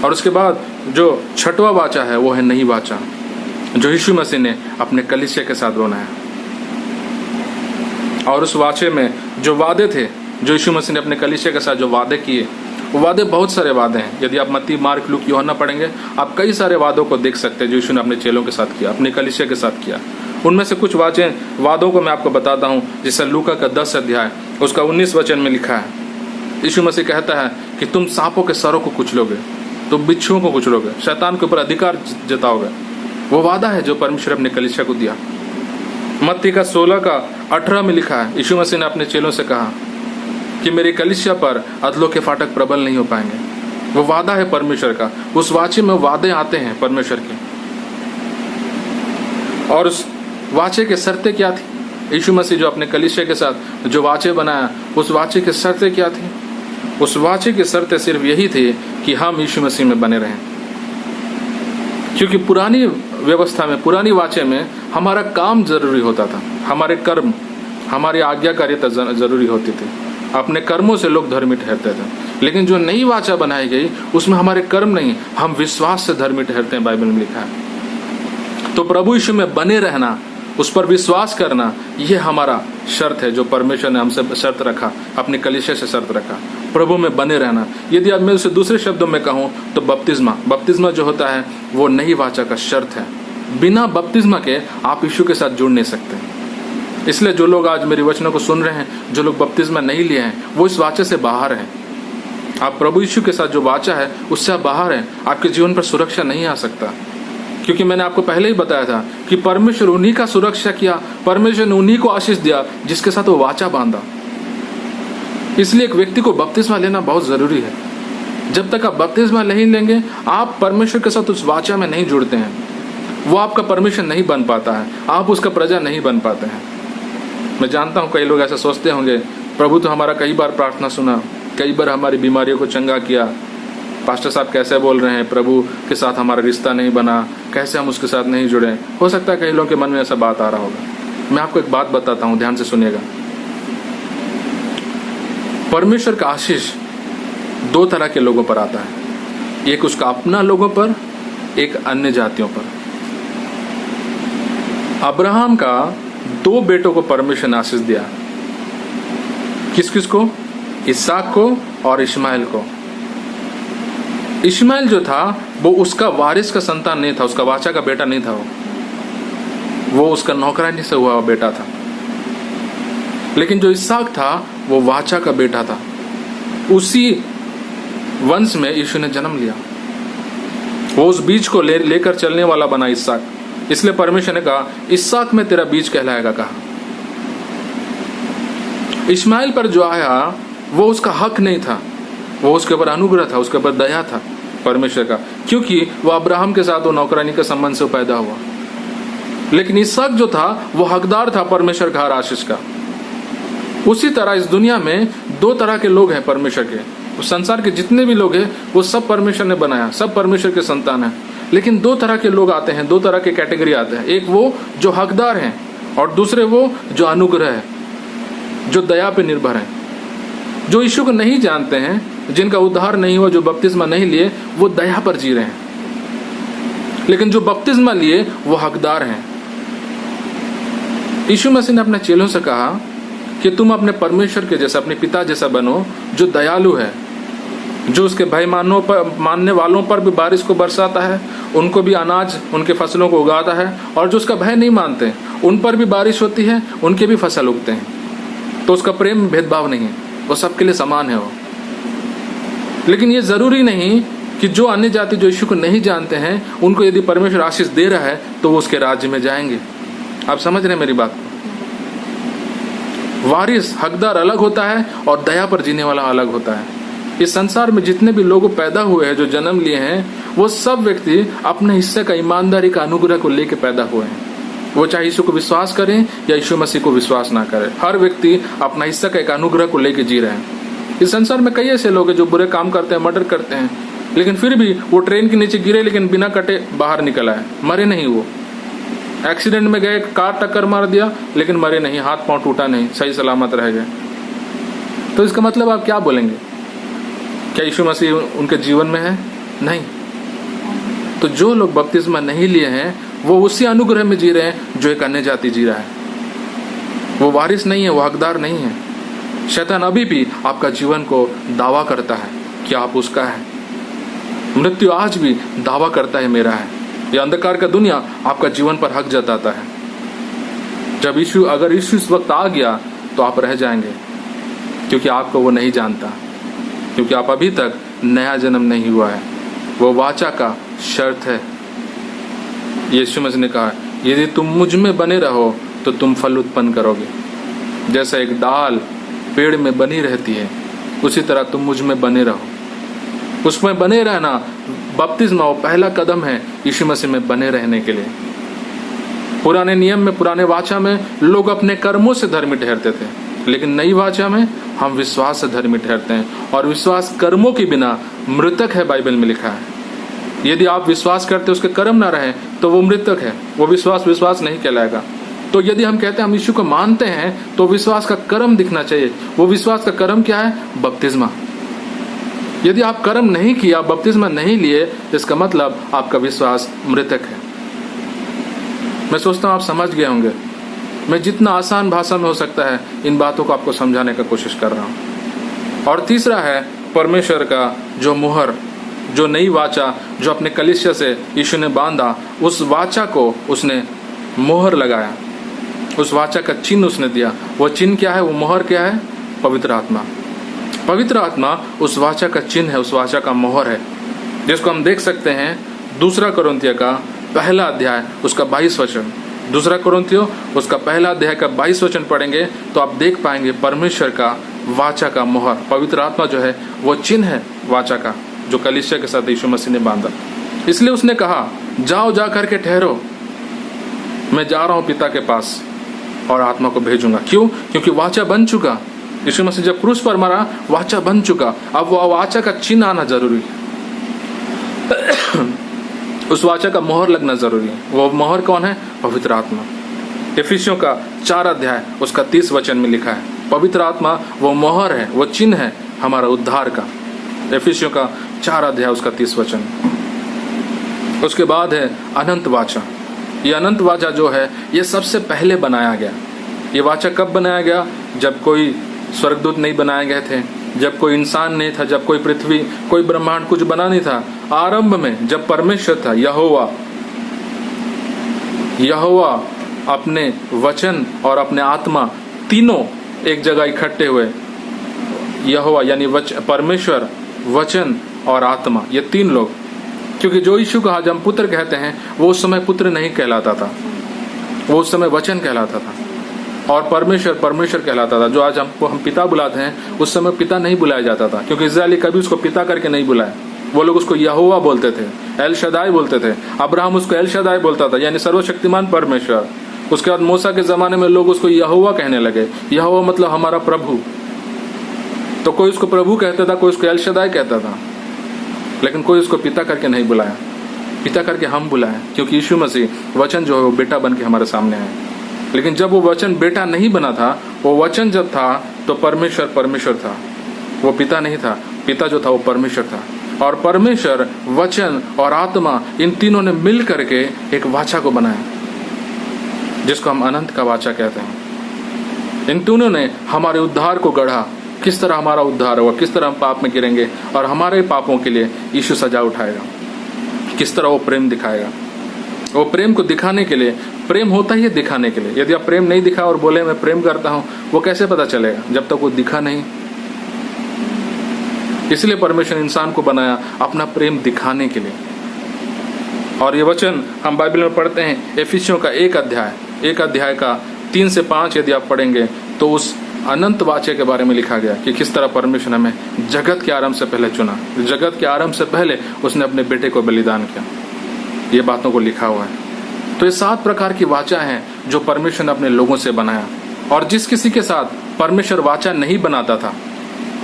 और उसके बाद जो 6वां वाचा है वो है नई वाचा, जो यीशु मसीह ने अपने कलीसिया के साथ बनाया। और उस वाचे में जो वादे थे, जो यीशु मसीह ने अपने कलीसिया के साथ जो वादे किए, वो वादे बहुत सारे वादे हैं। यदि आप मत्ती, मार्क, लूक, यूहन्ना पढ़ेंगे, आप कई सारे वादों को देख सकते हैं जो यीशु ने अपने चेलों के साथ किया, अपने कलीसिया के साथ किया। उनमें से कुछ वादों को मैं आपको बताता हूँ। जैसे लूका का 10 अध्याय उसका 19 वचन में लिखा है, यीशु मसीह कहता है कि तुम सांपों के सरों को कुचलोगे, तुम बिच्छुओं को कुचलोगे, शैतान के ऊपर अधिकार जताओगे। वो वादा है जो परमेश्वर अपने कलीसिया को दिया। मत्ती का 16 का 18 में लिखा है, यीशु मसीह ने अपने चेलों से कहा कि मेरी कलीसिया पर अदलों के फाटक प्रबल नहीं हो पाएंगे। वो वादा है परमेश्वर का। उस वाचे में वादे आते हैं परमेश्वर के। और उस वाचे के शर्तें क्या थी? यीशु मसीह जो अपने कलीसिया के साथ जो वाचे बनाया, उस वाचे की शर्तें क्या थी? उस वाचे की शर्तें सिर्फ यही थी कि हम यीशु मसीह में बने रहें। क्योंकि पुरानी व्यवस्था में, पुरानी वाचे में हमारा काम जरूरी होता था, हमारे कर्म, हमारी आज्ञाकारिता जरूरी होती थी। अपने कर्मों से लोग धर्मी ठहरते थे। लेकिन जो नई वाचा बनाई गई उसमें हमारे कर्म नहीं, हम विश्वास से धर्मी ठहरते हैं, बाइबल में लिखा है। तो प्रभु यीशु में बने रहना, उस पर विश्वास करना, यह हमारा शर्त है जो परमेश्वर ने हमसे शर्त रखा, अपने कलीसिया से शर्त रखा, प्रभु में बने रहना। यदि अब मैं उसे दूसरे शब्दों में कहूं तो बपतिस्मा जो होता है वो नई वाचा का शर्त है। बिना बपतिस्मा के आप यीशु के साथ जुड़ नहीं सकते। इसलिए जो लोग आज मेरी वचनों को सुन रहे हैं, जो लोग बपतिस्मा नहीं लिए हैं, वो इस वाचे से बाहर हैं। आप प्रभु यीशु के साथ जो वाचा है उससे आप बाहर हैं। आपके जीवन पर सुरक्षा नहीं आ सकता, क्योंकि मैंने आपको पहले ही बताया था कि परमेश्वर उन्हीं का सुरक्षा किया, परमेश्वर ने उन्हीं को आशीष दिया जिसके साथ वो वाचा बांधा। इसलिए एक व्यक्ति को बपतिस्मा लेना बहुत जरूरी है। जब तक आप बपतिस्मा नहीं लेंगे, आप परमेश्वर के साथ उस वाचा में नहीं जुड़ते हैं, वो आपका परमेश्वर नहीं बन पाता है, आप उसका प्रजा नहीं बन पाते हैं। मैं जानता हूँ कई लोग ऐसा सोचते होंगे, प्रभु तो हमारा कई बार प्रार्थना सुना, कई बार हमारी बीमारियों को चंगा किया, पास्टर साहब कैसे बोल रहे हैं, प्रभु के साथ हमारा रिश्ता नहीं बना, कैसे हम उसके साथ नहीं जुड़े। हो सकता है कई लोगों के मन में ऐसा बात आ रहा होगा। मैं आपको एक बात बताता हूँ, ध्यान से सुनिएगा। परमेश्वर का आशीष 2 तरह के लोगों पर आता है, एक उसका अपना लोगों पर, एक अन्य जातियों पर। अब्राहम का 2 बेटों को परमेश्वर ने आशीष दिया। किस किस को? इसहाक को और इश्माइल को। इश्माइल जो था वो उसका वारिस का संतान नहीं था, उसका वाचा का बेटा नहीं था, वो उसका नौकरानी से हुआ बेटा था। लेकिन जो इसहाक था वो वाचा का बेटा था। उसी वंश में यीशु ने जन्म लिया। वो उस बीज को लेकर चलने वाला बना इसहाक। इसलिए परमेश्वर ने कहा इसहाक में तेरा बीज कहलाएगा कहा। इश्माइल पर जो आया वो उसका हक नहीं था, वो उसके ऊपर अनुग्रह था, उसके ऊपर दया था। परमेश्वर का, क्योंकि वो अब्राहम के साथ वो नौकरानी के संबंध से पैदा हुआ। लेकिन इसहाक जो था वो हकदार था परमेश्वर का हर आशीष का। उसी तरह इस दुनिया में दो तरह के लोग हैं परमेश्वर के। उस संसार के जितने भी लोग हैं वो सब परमेश्वर ने बनाया, सब परमेश्वर के संतान हैं। लेकिन दो तरह के लोग आते हैं, दो तरह के कैटेगरी आते हैं। एक वो जो हकदार हैं और दूसरे वो जो अनुग्रह है, जो दया पे निर्भर है। जो यीशु को नहीं जानते हैं, जिनका उद्धार नहीं हुआ, जो बपतिस्मा नहीं लिए, वो दया पर जी रहे हैं। लेकिन जो बपतिस्मा लिए वो हकदार हैं। यीशु मसीह ने अपने चेलों से कहा कि तुम अपने परमेश्वर के जैसा, अपने पिता जैसा बनो, जो दयालु है, जो उसके भय मानने वालों पर भी बारिश को बरसाता है, उनको भी अनाज, उनके फसलों को उगाता है, और जो उसका भय नहीं मानते उन पर भी बारिश होती है, उनके भी फसल उगते हैं। तो उसका प्रेम में भेदभाव नहीं है, वो सबके लिए समान है वो। लेकिन ये जरूरी नहीं कि जो अन्य जाति, जो यीशु को नहीं जानते हैं, उनको यदि परमेश्वर आशीष दे रहा है तो वो उसके राज्य में जाएंगे। आप समझ रहे हैं मेरी बात को? वारिस, हकदार अलग होता है और दया पर जीने वाला अलग होता है। इस संसार में जितने भी लोग पैदा हुए हैं, जो जन्म लिए हैं, वो सब व्यक्ति अपने हिस्से का, ईमानदारी का, अनुग्रह को लेकर पैदा हुए हैं। वो चाहे यीशु को विश्वास करें या यीशु मसीह को विश्वास ना करें, हर व्यक्ति अपना हिस्सा का एक अनुग्रह को लेकर जी रहे हैं। इस संसार में कई ऐसे लोग हैं जो बुरे काम करते हैं, मर्डर करते हैं, लेकिन फिर भी वो ट्रेन के नीचे गिरे लेकिन बिना कटे बाहर निकल आए, मरे नहीं। वो एक्सीडेंट में गए, कार टक्कर मार दिया लेकिन मरे नहीं, हाथ पांव टूटा नहीं, सही सलामत रह गए। तो इसका मतलब आप क्या बोलेंगे? क्या यीशु मसीह उनके जीवन में है? नहीं। तो जो लोग बपतिस्मा नहीं लिए हैं वो उसी अनुग्रह में जी रहे हैं जो एक अन्य जाति जी रहा है। वो वारिस नहीं है, वो हकदार नहीं है। शैतान अभी भी आपका जीवन को दावा करता है कि आप उसका है। मृत्यु आज भी दावा करता है मेरा है। यह अंधकार का दुनिया आपका जीवन पर हक जताता है। जब यीशु, अगर यीशु इस वक्त आ गया तो आप रह जाएंगे, क्योंकि आपको वो नहीं जानता, क्योंकि आप अभी तक नया जन्म नहीं हुआ है। वो वाचा का शर्त है। यीशु मसीह ने कहा, यदि तुम मुझ में बने रहो तो तुम फल उत्पन्न करोगे। जैसा एक डाल पेड़ में बनी रहती है, उसी तरह तुम मुझ में बने रहो। उसमें बने रहना बपतिस्मा वो पहला कदम है यीशु मसीह में बने रहने के लिए। पुराने नियम में, पुराने वाचा में लोग अपने कर्मों से धर्मी ठहरते थे, लेकिन नई वाचा में हम विश्वास से धर्मी ठहरते हैं। और विश्वास कर्मों के बिना मृतक है, बाइबल में लिखा है। यदि आप विश्वास करते उसके कर्म ना रहे तो वो मृतक है, वो विश्वास नहीं कहलाएगा। तो यदि हम कहते हैं हम यीशु को मानते हैं तो विश्वास का कर्म दिखना चाहिए। वो विश्वास का कर्म क्या है? बपतिस्मा। यदि आप कर्म नहीं किया, बपतिस्मा नहीं लिए, इसका मतलब आपका विश्वास मृतक है। मैं सोचता हूं आप समझ गए होंगे। मैं जितना आसान भाषा में हो सकता है इन बातों को आपको समझाने का कोशिश कर रहा हूं। और तीसरा है परमेश्वर का जो मुहर, जो नई वाचा जो अपने कलीसिया से यीशु ने बांधा, उस वाचा को उसने मुहर लगाया, उस वाचा का चिन्ह उसने दिया। वो चिन्ह क्या है? वो मुहर क्या है? पवित्र आत्मा। पवित्र आत्मा उस वाचा का चिन्ह है, उस वाचा का मोहर है, जिसको हम देख सकते हैं 2 कोरिन्थियों का पहला अध्याय उसका 22 वचन। 2 कोरिन्थियों उसका पहला अध्याय का 22 वचन पढ़ेंगे तो आप देख पाएंगे परमेश्वर का वाचा का मोहर, पवित्र आत्मा जो है वो चिन्ह है वाचा का, जो कलीसिया के साथ यीशु मसीह ने बांधा। इसलिए उसने कहा, जाओ जा करके ठहरो, मैं जा रहा हूं पिता के पास और आत्मा को भेजूंगा। क्यों? क्योंकि वाचा बन चुका। यीशु मसीह जब क्रूस पर मरा, वाचा बन चुका। अब वो वाचा का चिन्ह आना जरूरी है, उस वाचा का मोहर लगना जरूरी है। वो मोहर कौन है? पवित्र आत्मा। इफिसियों का 4 अध्याय उसका 30 वचन में लिखा है, पवित्र आत्मा वो मोहर है, वो चिन्ह है हमारा उद्धार का। इफिसियों का 4 अध्याय उसका 30 वचन। उसके बाद है अनंत वाचा। ये अनंत वाचा जो है ये सबसे पहले बनाया गया। ये वाचा कब बनाया गया? जब कोई स्वर्गदूत नहीं बनाए गए थे, जब कोई इंसान नहीं था, जब कोई पृथ्वी, कोई ब्रह्मांड कुछ बना नहीं था। आरंभ में जब परमेश्वर था, यहोवा अपने वचन और अपने आत्मा तीनों एक जगह इकट्ठे हुए। यहोवा यानी परमेश्वर, वचन और आत्मा, ये 3 लोग। क्योंकि जो यीशु को आज हम पुत्र कहते हैं वो उस समय पुत्र नहीं कहलाता था, वो उस समय वचन कहलाता था, और परमेश्वर कहलाता था। जो आज हमको हम पिता बुलाते हैं, उस समय पिता नहीं बुलाया जाता था, क्योंकि इस्राएली कभी उसको पिता करके नहीं बुलाया। वो लोग उसको यहोवा बोलते थे, एल शदाई बोलते थे। अब्राहम उसको एल शदाई बोलता था, यानी सर्वशक्तिमान परमेश्वर। उसके बाद मूसा के जमाने में लोग उसको यहोवा कहने लगे। यहोवा मतलब हमारा प्रभु। तो कोई उसको प्रभु कहता था, कोई उसको एल शदाई कहता था, लेकिन कोई उसको पिता करके नहीं बुलाया। पिता करके हम बुलाए, क्योंकि यीशु मसीह वचन जो है वो बेटा बन के हमारे सामने है। लेकिन जब वो वचन बेटा नहीं बना था, वो वचन जब था तो परमेश्वर परमेश्वर था, वो पिता नहीं था। पिता जो था वो परमेश्वर था, और परमेश्वर, वचन और आत्मा, इन तीनों ने मिल करके एक वाचा को बनाया, जिसको हम अनंत का वाचा कहते हैं। इन तीनों ने हमारे उद्धार को गढ़ा। किस तरह हमारा उद्धार होगा, किस तरह हम पाप में गिरेंगे और हमारे पापों के लिए यीशु सजा उठाएगा, किस तरह वो प्रेम दिखाएगा। वो प्रेम को दिखाने के लिए, प्रेम होता ही है दिखाने के लिए। यदि आप प्रेम नहीं दिखा और बोले मैं प्रेम करता हूं, वो कैसे पता चलेगा जब तक वो दिखा नहीं। इसलिए परमेश्वर इंसान को बनाया अपना प्रेम दिखाने के लिए। और ये वचन हम बाइबल में पढ़ते हैं, एफिसियों का 1 अध्याय का 3 से 5 यदि आप पढ़ेंगे तो उस अनंत वाचे के बारे में लिखा गया कि किस तरह परमेश्वर हमें जगत के आरंभ से पहले चुना। जगत के आरंभ से पहले उसने अपने बेटे को बलिदान किया। ये बातों को लिखा हुआ है। तो ये 7 प्रकार की वाचा हैं जो परमेश्वर ने अपने लोगों से बनाया। और जिस किसी के साथ परमेश्वर वाचा नहीं बनाता था,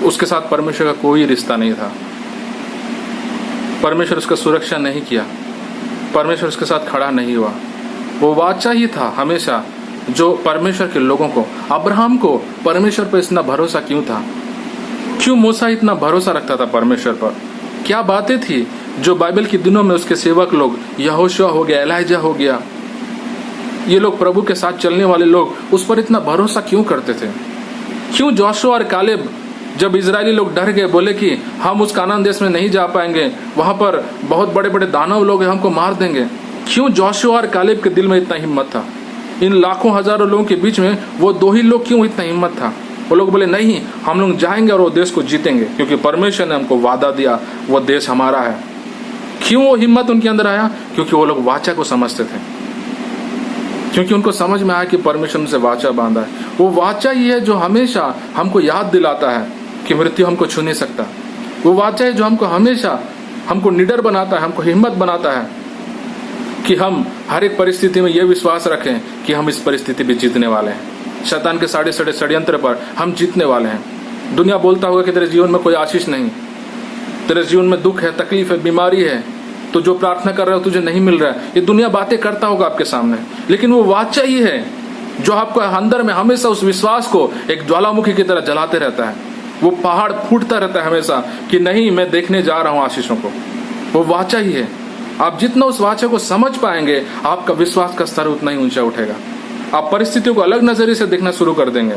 उसके साथ परमेश्वर का कोई रिश्ता नहीं था। परमेश्वर उसका सुरक्षा नहीं किया, परमेश्वर उसके साथ खड़ा नहीं हुआ। वो वाचा ही था हमेशा जो परमेश्वर के लोगों को, अब्राहम को परमेश्वर पर इतना भरोसा क्यों था? क्यों मूसा इतना भरोसा रखता था परमेश्वर पर? क्या बातें थी जो बाइबल के दिनों में उसके सेवक लोग, यहोशुआ हो गया, एलाइजा हो गया, ये लोग प्रभु के साथ चलने वाले लोग उस पर इतना भरोसा क्यों करते थे? क्यों जोशुआ और कालेब, जब इजरायली लोग डर गए, बोले कि हम उस कानान देश में नहीं जा पाएंगे, वहां पर बहुत बड़े बड़े दानव लोग हैं, हमको मार देंगे, क्यों जोशुआ और कालेब के दिल में इतना हिम्मत था? इन लाखों हजारों लोगों के बीच में वो 2 ही लोग क्यों इतना हिम्मत था? वो लोग बोले नहीं, हम लोग जाएंगे और वो देश को जीतेंगे, क्योंकि परमेश्वर ने हमको वादा दिया, वो देश हमारा है। क्यों वो हिम्मत उनके अंदर आया? क्योंकि वो लोग वाचा को समझते थे, क्योंकि उनको समझ में आया कि परमेश्वर ने वाचा बांधा है। वो वाचा ही है जो हमेशा हमको याद दिलाता है कि मृत्यु हमको छू नहीं सकता। वो वाचा है जो हमको हमेशा हमको निडर बनाता है, हमको हिम्मत बनाता है कि हम हर एक परिस्थिति में यह विश्वास रखें कि हम इस परिस्थिति में जीतने वाले हैं। शैतान के साढ़े षड्यंत्र पर हम जीतने वाले हैं। दुनिया बोलता होगा कि तेरे जीवन में कोई आशीष नहीं, तेरे जीवन में दुख है, तकलीफ है, बीमारी है, तो जो प्रार्थना कर रहे हो तुझे नहीं मिल रहा है, ये दुनिया बातें करता होगा आपके सामने। लेकिन वो वाचा ही है जो आपको अंदर में हमेशा उस विश्वास को एक ज्वालामुखी की तरह जलाते रहता है। वो पहाड़ फूटता रहता है हमेशा कि नहीं, मैं देखने जा रहा हूं आशीषों को। वो वाचा ही है। आप जितना उस वाचा को समझ पाएंगे, आपका विश्वास का स्तर उतना ही ऊंचा उठेगा। आप परिस्थितियों को अलग नजरिए से देखना शुरू कर देंगे।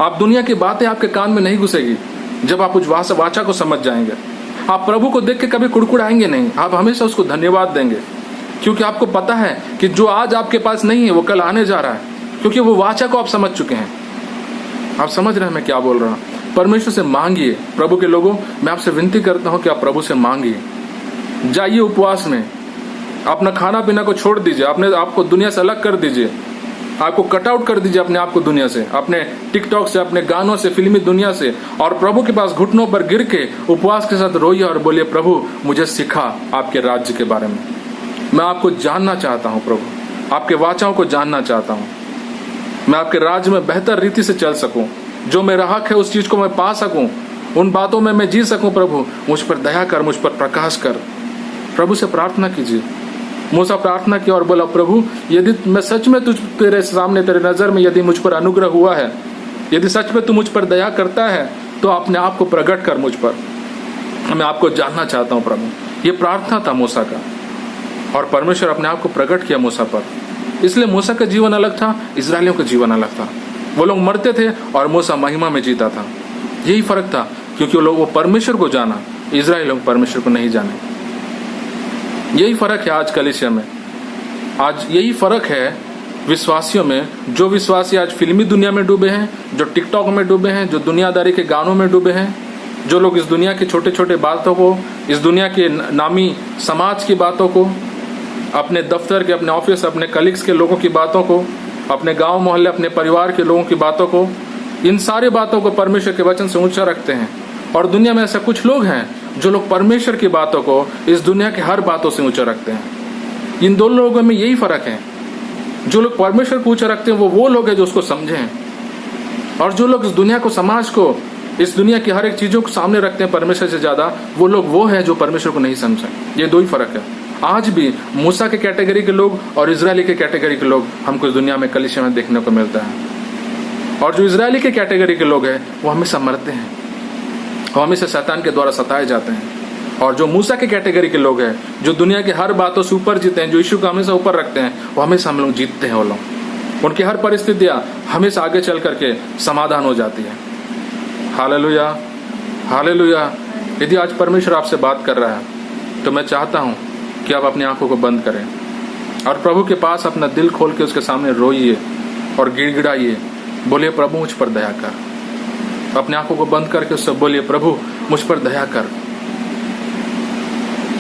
आप दुनिया की बातें आपके कान में नहीं घुसेगी जब आप उस वाचा को समझ जाएंगे। आप प्रभु को देख के कभी कुड़कुड़ाएंगे नहीं, आप हमेशा उसको धन्यवाद देंगे, क्योंकि आपको पता है कि जो आज आपके पास नहीं है वो कल आने जा रहा है, क्योंकि वो वाचा को आप समझ चुके हैं। आप समझ रहे हैं मैं क्या बोल रहा हूँ? परमेश्वर से मांगिए। प्रभु के लोगों, मैं आपसे विनती करता हूँ कि आप प्रभु से मांगिए। जाइए उपवास में, अपना खाना पीना को छोड़ दीजिए, अपने आपको दुनिया से अलग कर दीजिए, आपको कट आउट कर दीजिए अपने आप को दुनिया से, अपने टिकटॉक से, अपने गानों से, फिल्मी दुनिया से, और प्रभु के पास घुटनों पर गिर के उपवास के साथ रोइए और बोलिए, प्रभु मुझे सिखा आपके राज्य के बारे में। मैं आपको जानना चाहता हूँ प्रभु, आपके वाचाओं को जानना चाहता हूँ। मैं आपके राज्य में बेहतर रीति से चल सकूं, जो मेरा हक है उस चीज को मैं पा सकूं, उन बातों में मैं जी सकूं। प्रभु मुझ पर दया कर, मुझ पर प्रकाश कर। प्रभु से प्रार्थना कीजिए। मूसा प्रार्थना किया और बोला, प्रभु यदि मैं सच में तेरे सामने, तेरे नजर में यदि मुझ पर अनुग्रह हुआ है, यदि सच में तू मुझ पर दया करता है, तो अपने आप को प्रकट कर मुझ पर। मैं आपको जानना चाहता हूँ प्रभु। ये प्रार्थना था मूसा का, और परमेश्वर अपने आप को प्रकट किया मूसा पर। इसलिए मूसा का जीवन अलग था, इजरायलियों का जीवन अलग था। वो लोग मरते थे और मूसा महिमा में जीता था। यही फर्क था, क्योंकि वो लोग वो परमेश्वर को जाना, इजराइल लोग परमेश्वर को नहीं जाने। यही फर्क है आज कलीसिया में। आज यही फर्क है विश्वासियों में। जो विश्वासी आज फिल्मी दुनिया में डूबे हैं, जो टिकटॉक में डूबे हैं, जो दुनियादारी के गानों में डूबे हैं, जो लोग इस दुनिया की छोटे छोटे बातों को, इस दुनिया के नामी समाज की बातों को, अपने दफ्तर के, अपने ऑफिस, अपने कलीग्स के लोगों की बातों को, अपने गांव मोहल्ले, अपने परिवार के लोगों की बातों को, इन सारी बातों को परमेश्वर के वचन से ऊंचा रखते हैं। और दुनिया में ऐसा कुछ लोग हैं जो लोग परमेश्वर की बातों को इस दुनिया की हर बातों से ऊंचा रखते हैं। इन दोनों लोगों में यही फर्क है। जो लोग परमेश्वर को ऊंचा रखते हैं वो लोग हैं जो उसको समझें, और जो लोग इस दुनिया को, समाज को, इस दुनिया की हर एक चीजों को सामने रखते हैं परमेश्वर से ज्यादा, वो लोग वो है जो परमेश्वर को नहीं समझे। ये दो ही फर्क है। आज भी मूसा के कैटेगरी के लोग और इजरायली के कैटेगरी के लोग हमको इस दुनिया में, कलीसिया में देखने को मिलता है। और जो इजरायली के कैटेगरी के लोग हैं वो हमेशा मरते हैं, वो हमेशा शैतान के द्वारा सताए जाते हैं। और जो मूसा के कैटेगरी के लोग हैं, जो दुनिया की हर बातों से ऊपर जीते हैं, जो यीशु को हमेशा ऊपर रखते हैं, वो हमेशा हम लोग जीतते हैं। वो लोग, उनकी हर परिस्थितियां हमेशा आगे चल करके समाधान हो जाती है। Hallelujah, hallelujah. यदि आज परमेश्वर आपसे बात कर रहा है तो मैं चाहता हूं कि आप अपनी आंखों को बंद करें और प्रभु के पास अपना दिल खोल के उसके सामने रोइए और गिड़गिड़ाइए। बोलिए, प्रभु मुझ पर दया कर। अपनी आंखों को बंद करके उससे बोलिए, प्रभु मुझ पर दया कर।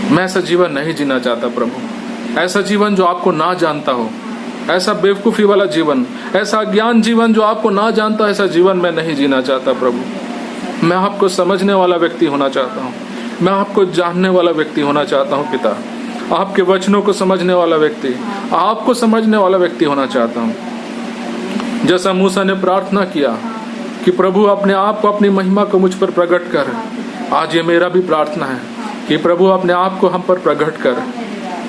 मैं ऐसा जीवन नहीं जीना चाहता प्रभु, ऐसा जीवन जो आपको ना जानता हो, ऐसा बेवकूफी वाला जीवन, ऐसा अज्ञान जीवन जो आपको ना जानता, ऐसा जीवन मैं नहीं जीना चाहता प्रभु। मैं आपको समझने वाला व्यक्ति होना चाहता हूँ, मैं आपको जानने वाला व्यक्ति होना चाहता हूँ पिता। आपके वचनों को समझने वाला व्यक्ति, आपको समझने वाला व्यक्ति होना चाहता हूँ। जैसा मूसा ने प्रार्थना किया कि प्रभु अपने आप को, अपनी महिमा को मुझ पर प्रकट कर, आज ये मेरा भी प्रार्थना है कि प्रभु अपने आप को हम पर प्रकट कर।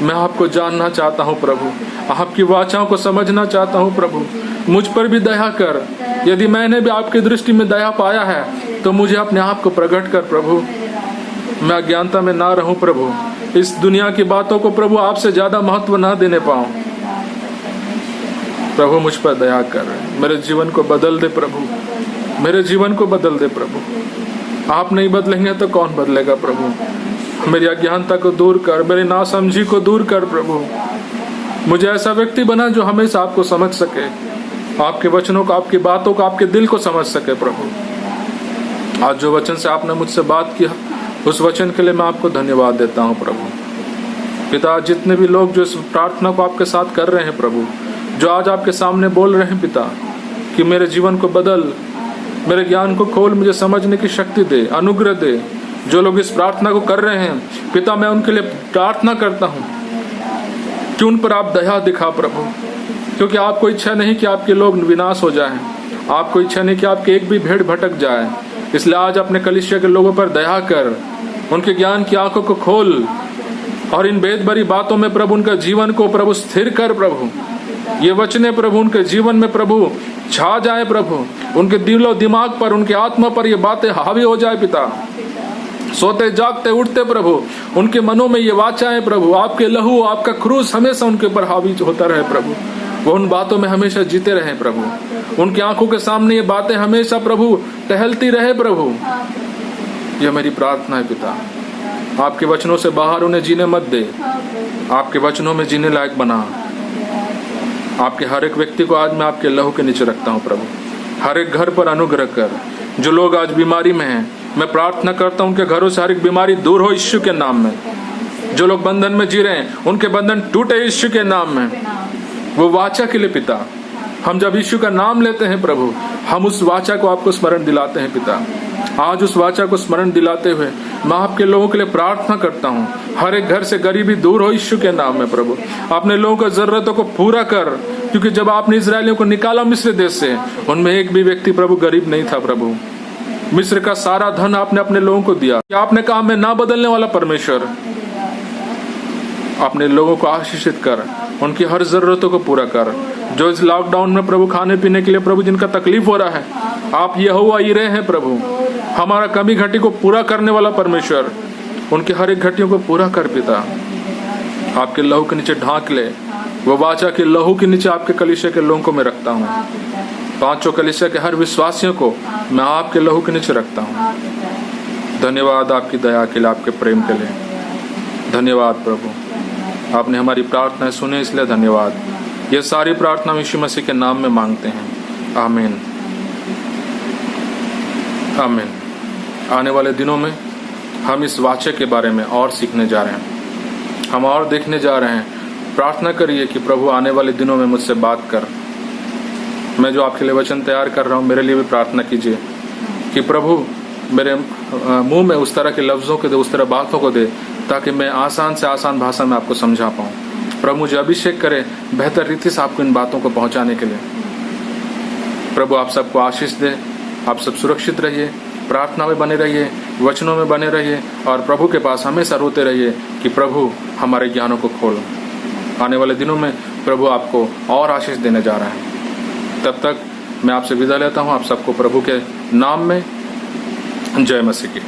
मैं आपको जानना चाहता हूँ प्रभु, आपकी वाचाओं को समझना चाहता हूँ प्रभु। मुझ पर भी दया कर। यदि मैंने भी आपकी दृष्टि में दया पाया है तो मुझे अपने आप को प्रकट कर प्रभु। मैं अज्ञानता में ना रहूं प्रभु, इस दुनिया की बातों को प्रभु आपसे ज्यादा महत्व ना देने पाऊं। प्रभु मुझ पर दया कर, मेरे जीवन को बदल दे प्रभु, मेरे जीवन को बदल दे प्रभु। आप नहीं बदलेंगे तो कौन बदलेगा प्रभु। मेरी अज्ञानता को दूर कर, मेरी नासमझी को दूर कर प्रभु। मुझे ऐसा व्यक्ति बना जो हमेशा आपको समझ सके, आपके वचनों को, आपकी बातों को, आपके दिल को समझ सके प्रभु। आज जो वचन से आपने मुझसे बात किया, उस वचन के लिए मैं आपको धन्यवाद देता हूँ प्रभु। पिता, जितने भी लोग जो इस प्रार्थना को आपके साथ कर रहे हैं प्रभु, जो आज आपके सामने बोल रहे हैं पिता कि मेरे जीवन को बदल, मेरे ज्ञान को खोल, मुझे समझने की शक्ति दे, अनुग्रह दे। जो लोग इस प्रार्थना को कर रहे हैं पिता, मैं उनके लिए प्रार्थना करता हूँ कि उन पर आप दया दिखा प्रभु, क्योंकि आपको इच्छा नहीं कि आपके लोग विनाश हो जाएं, आपको इच्छा नहीं कि आपके एक भी भेड़ भटक जाए। इसलिए आज अपने कलीसिया के लोगों पर दया कर, उनके ज्ञान की आंखों को खोल और इन भेद भरी बातों में प्रभु उनका जीवन को प्रभु स्थिर कर प्रभु। ये वचने प्रभु उनके जीवन में प्रभु छा जाए प्रभु, उनके दिलो दिमाग पर, उनके आत्मा पर ये बातें हावी हो जाए पिता। सोते जागते उठते प्रभु उनके मनों में ये वाचाएं प्रभु, आपके लहू, आपका क्रूस हमेशा उनके ऊपर हावी होता रहे प्रभु। वो उन बातों में हमेशा जीते रहे प्रभु, उनकी आंखों के सामने ये बातें हमेशा प्रभु टहलती रहे प्रभु। यह मेरी प्रार्थना है पिता। आपके वचनों से बाहर उन्हें जीने मत दे, आपके वचनों में जीने लायक बना। आपके हर एक व्यक्ति को आज मैं आपके लहू के नीचे रखता हूँ प्रभु। हर एक घर पर अनुग्रह कर। जो लोग आज बीमारी में हैं, मैं प्रार्थना करता हूँ उनके घरों से हर एक बीमारी दूर हो यीशु के नाम में। जो लोग बंधन में जी रहे हैं, उनके बंधन टूटे यीशु के नाम में। वो वाचा के लिए पिता, हम जब यीशु का नाम लेते हैं प्रभु, हम उस वाचा को आपको स्मरण दिलाते हैं पिता। आज उस वाचा को स्मरण दिलाते हुए मैं आपके लोगों के लिए प्रार्थना करता हूँ, हर एक घर से गरीबी दूर हो यीशु के नाम में प्रभु। अपने लोगों की जरूरतों को पूरा कर, क्योंकि जब आपने इजरायलियों को निकाला मिस्र देश से, उनमें एक भी व्यक्ति प्रभु गरीब नहीं था प्रभु। मिस्र का सारा धन आपने अपने लोगों को दिया। आपने कहा मैं ना बदलने वाला परमेश्वर। अपने लोगों को आशीषित कर, उनकी हर जरूरतों को पूरा कर। जो इस लॉकडाउन में प्रभु खाने पीने के लिए प्रभु जिनका तकलीफ हो रहा है, आप यहोवा यिरे हैं प्रभु, हमारा कमी घटी को पूरा करने वाला परमेश्वर। उनकी हर एक घटियों को पूरा कर पिता। आपके लहू के नीचे ढांक ले। वो वाचा के लहू के नीचे आपके कलीसिया के लोगों को मैं रखता हूँ। पांचों कलीसिया के हर विश्वासियों को मैं आपके लहू के नीचे रखता हूँ। धन्यवाद आपकी दया के लिए, आपके प्रेम के लिए धन्यवाद प्रभु। आपने हमारी प्रार्थनाएं सुने, इसलिए धन्यवाद। ये सारी प्रार्थना यीशु मसीह के नाम में मांगते हैं, आमीन आमीन। आने वाले दिनों में हम इस वाचे के बारे में और सीखने जा रहे हैं, हम और देखने जा रहे हैं। प्रार्थना करिए कि प्रभु आने वाले दिनों में मुझसे बात कर। मैं जो आपके लिए वचन तैयार कर रहा हूँ, मेरे लिए भी प्रार्थना कीजिए कि प्रभु मेरे मुंह में उस तरह के लफ्ज़ों को दे, उस तरह बातों को दे, ताकि मैं आसान से आसान भाषा में आपको समझा पाऊँ। प्रभु मुझे अभिषेक करे बेहतर रीति से आपको इन बातों को पहुँचाने के लिए। प्रभु आप सबको आशीष दे, आप सब सुरक्षित रहिए, प्रार्थना में बने रहिए, वचनों में बने रहिए और प्रभु के पास हमेशा रोते रहिए कि प्रभु हमारे ज्ञानों को खोलो। आने वाले दिनों में प्रभु आपको और आशीष देने जा रहा है। तब तक मैं आपसे विदा लेता हूँ। आप सबको प्रभु के नाम में जय मसीह की।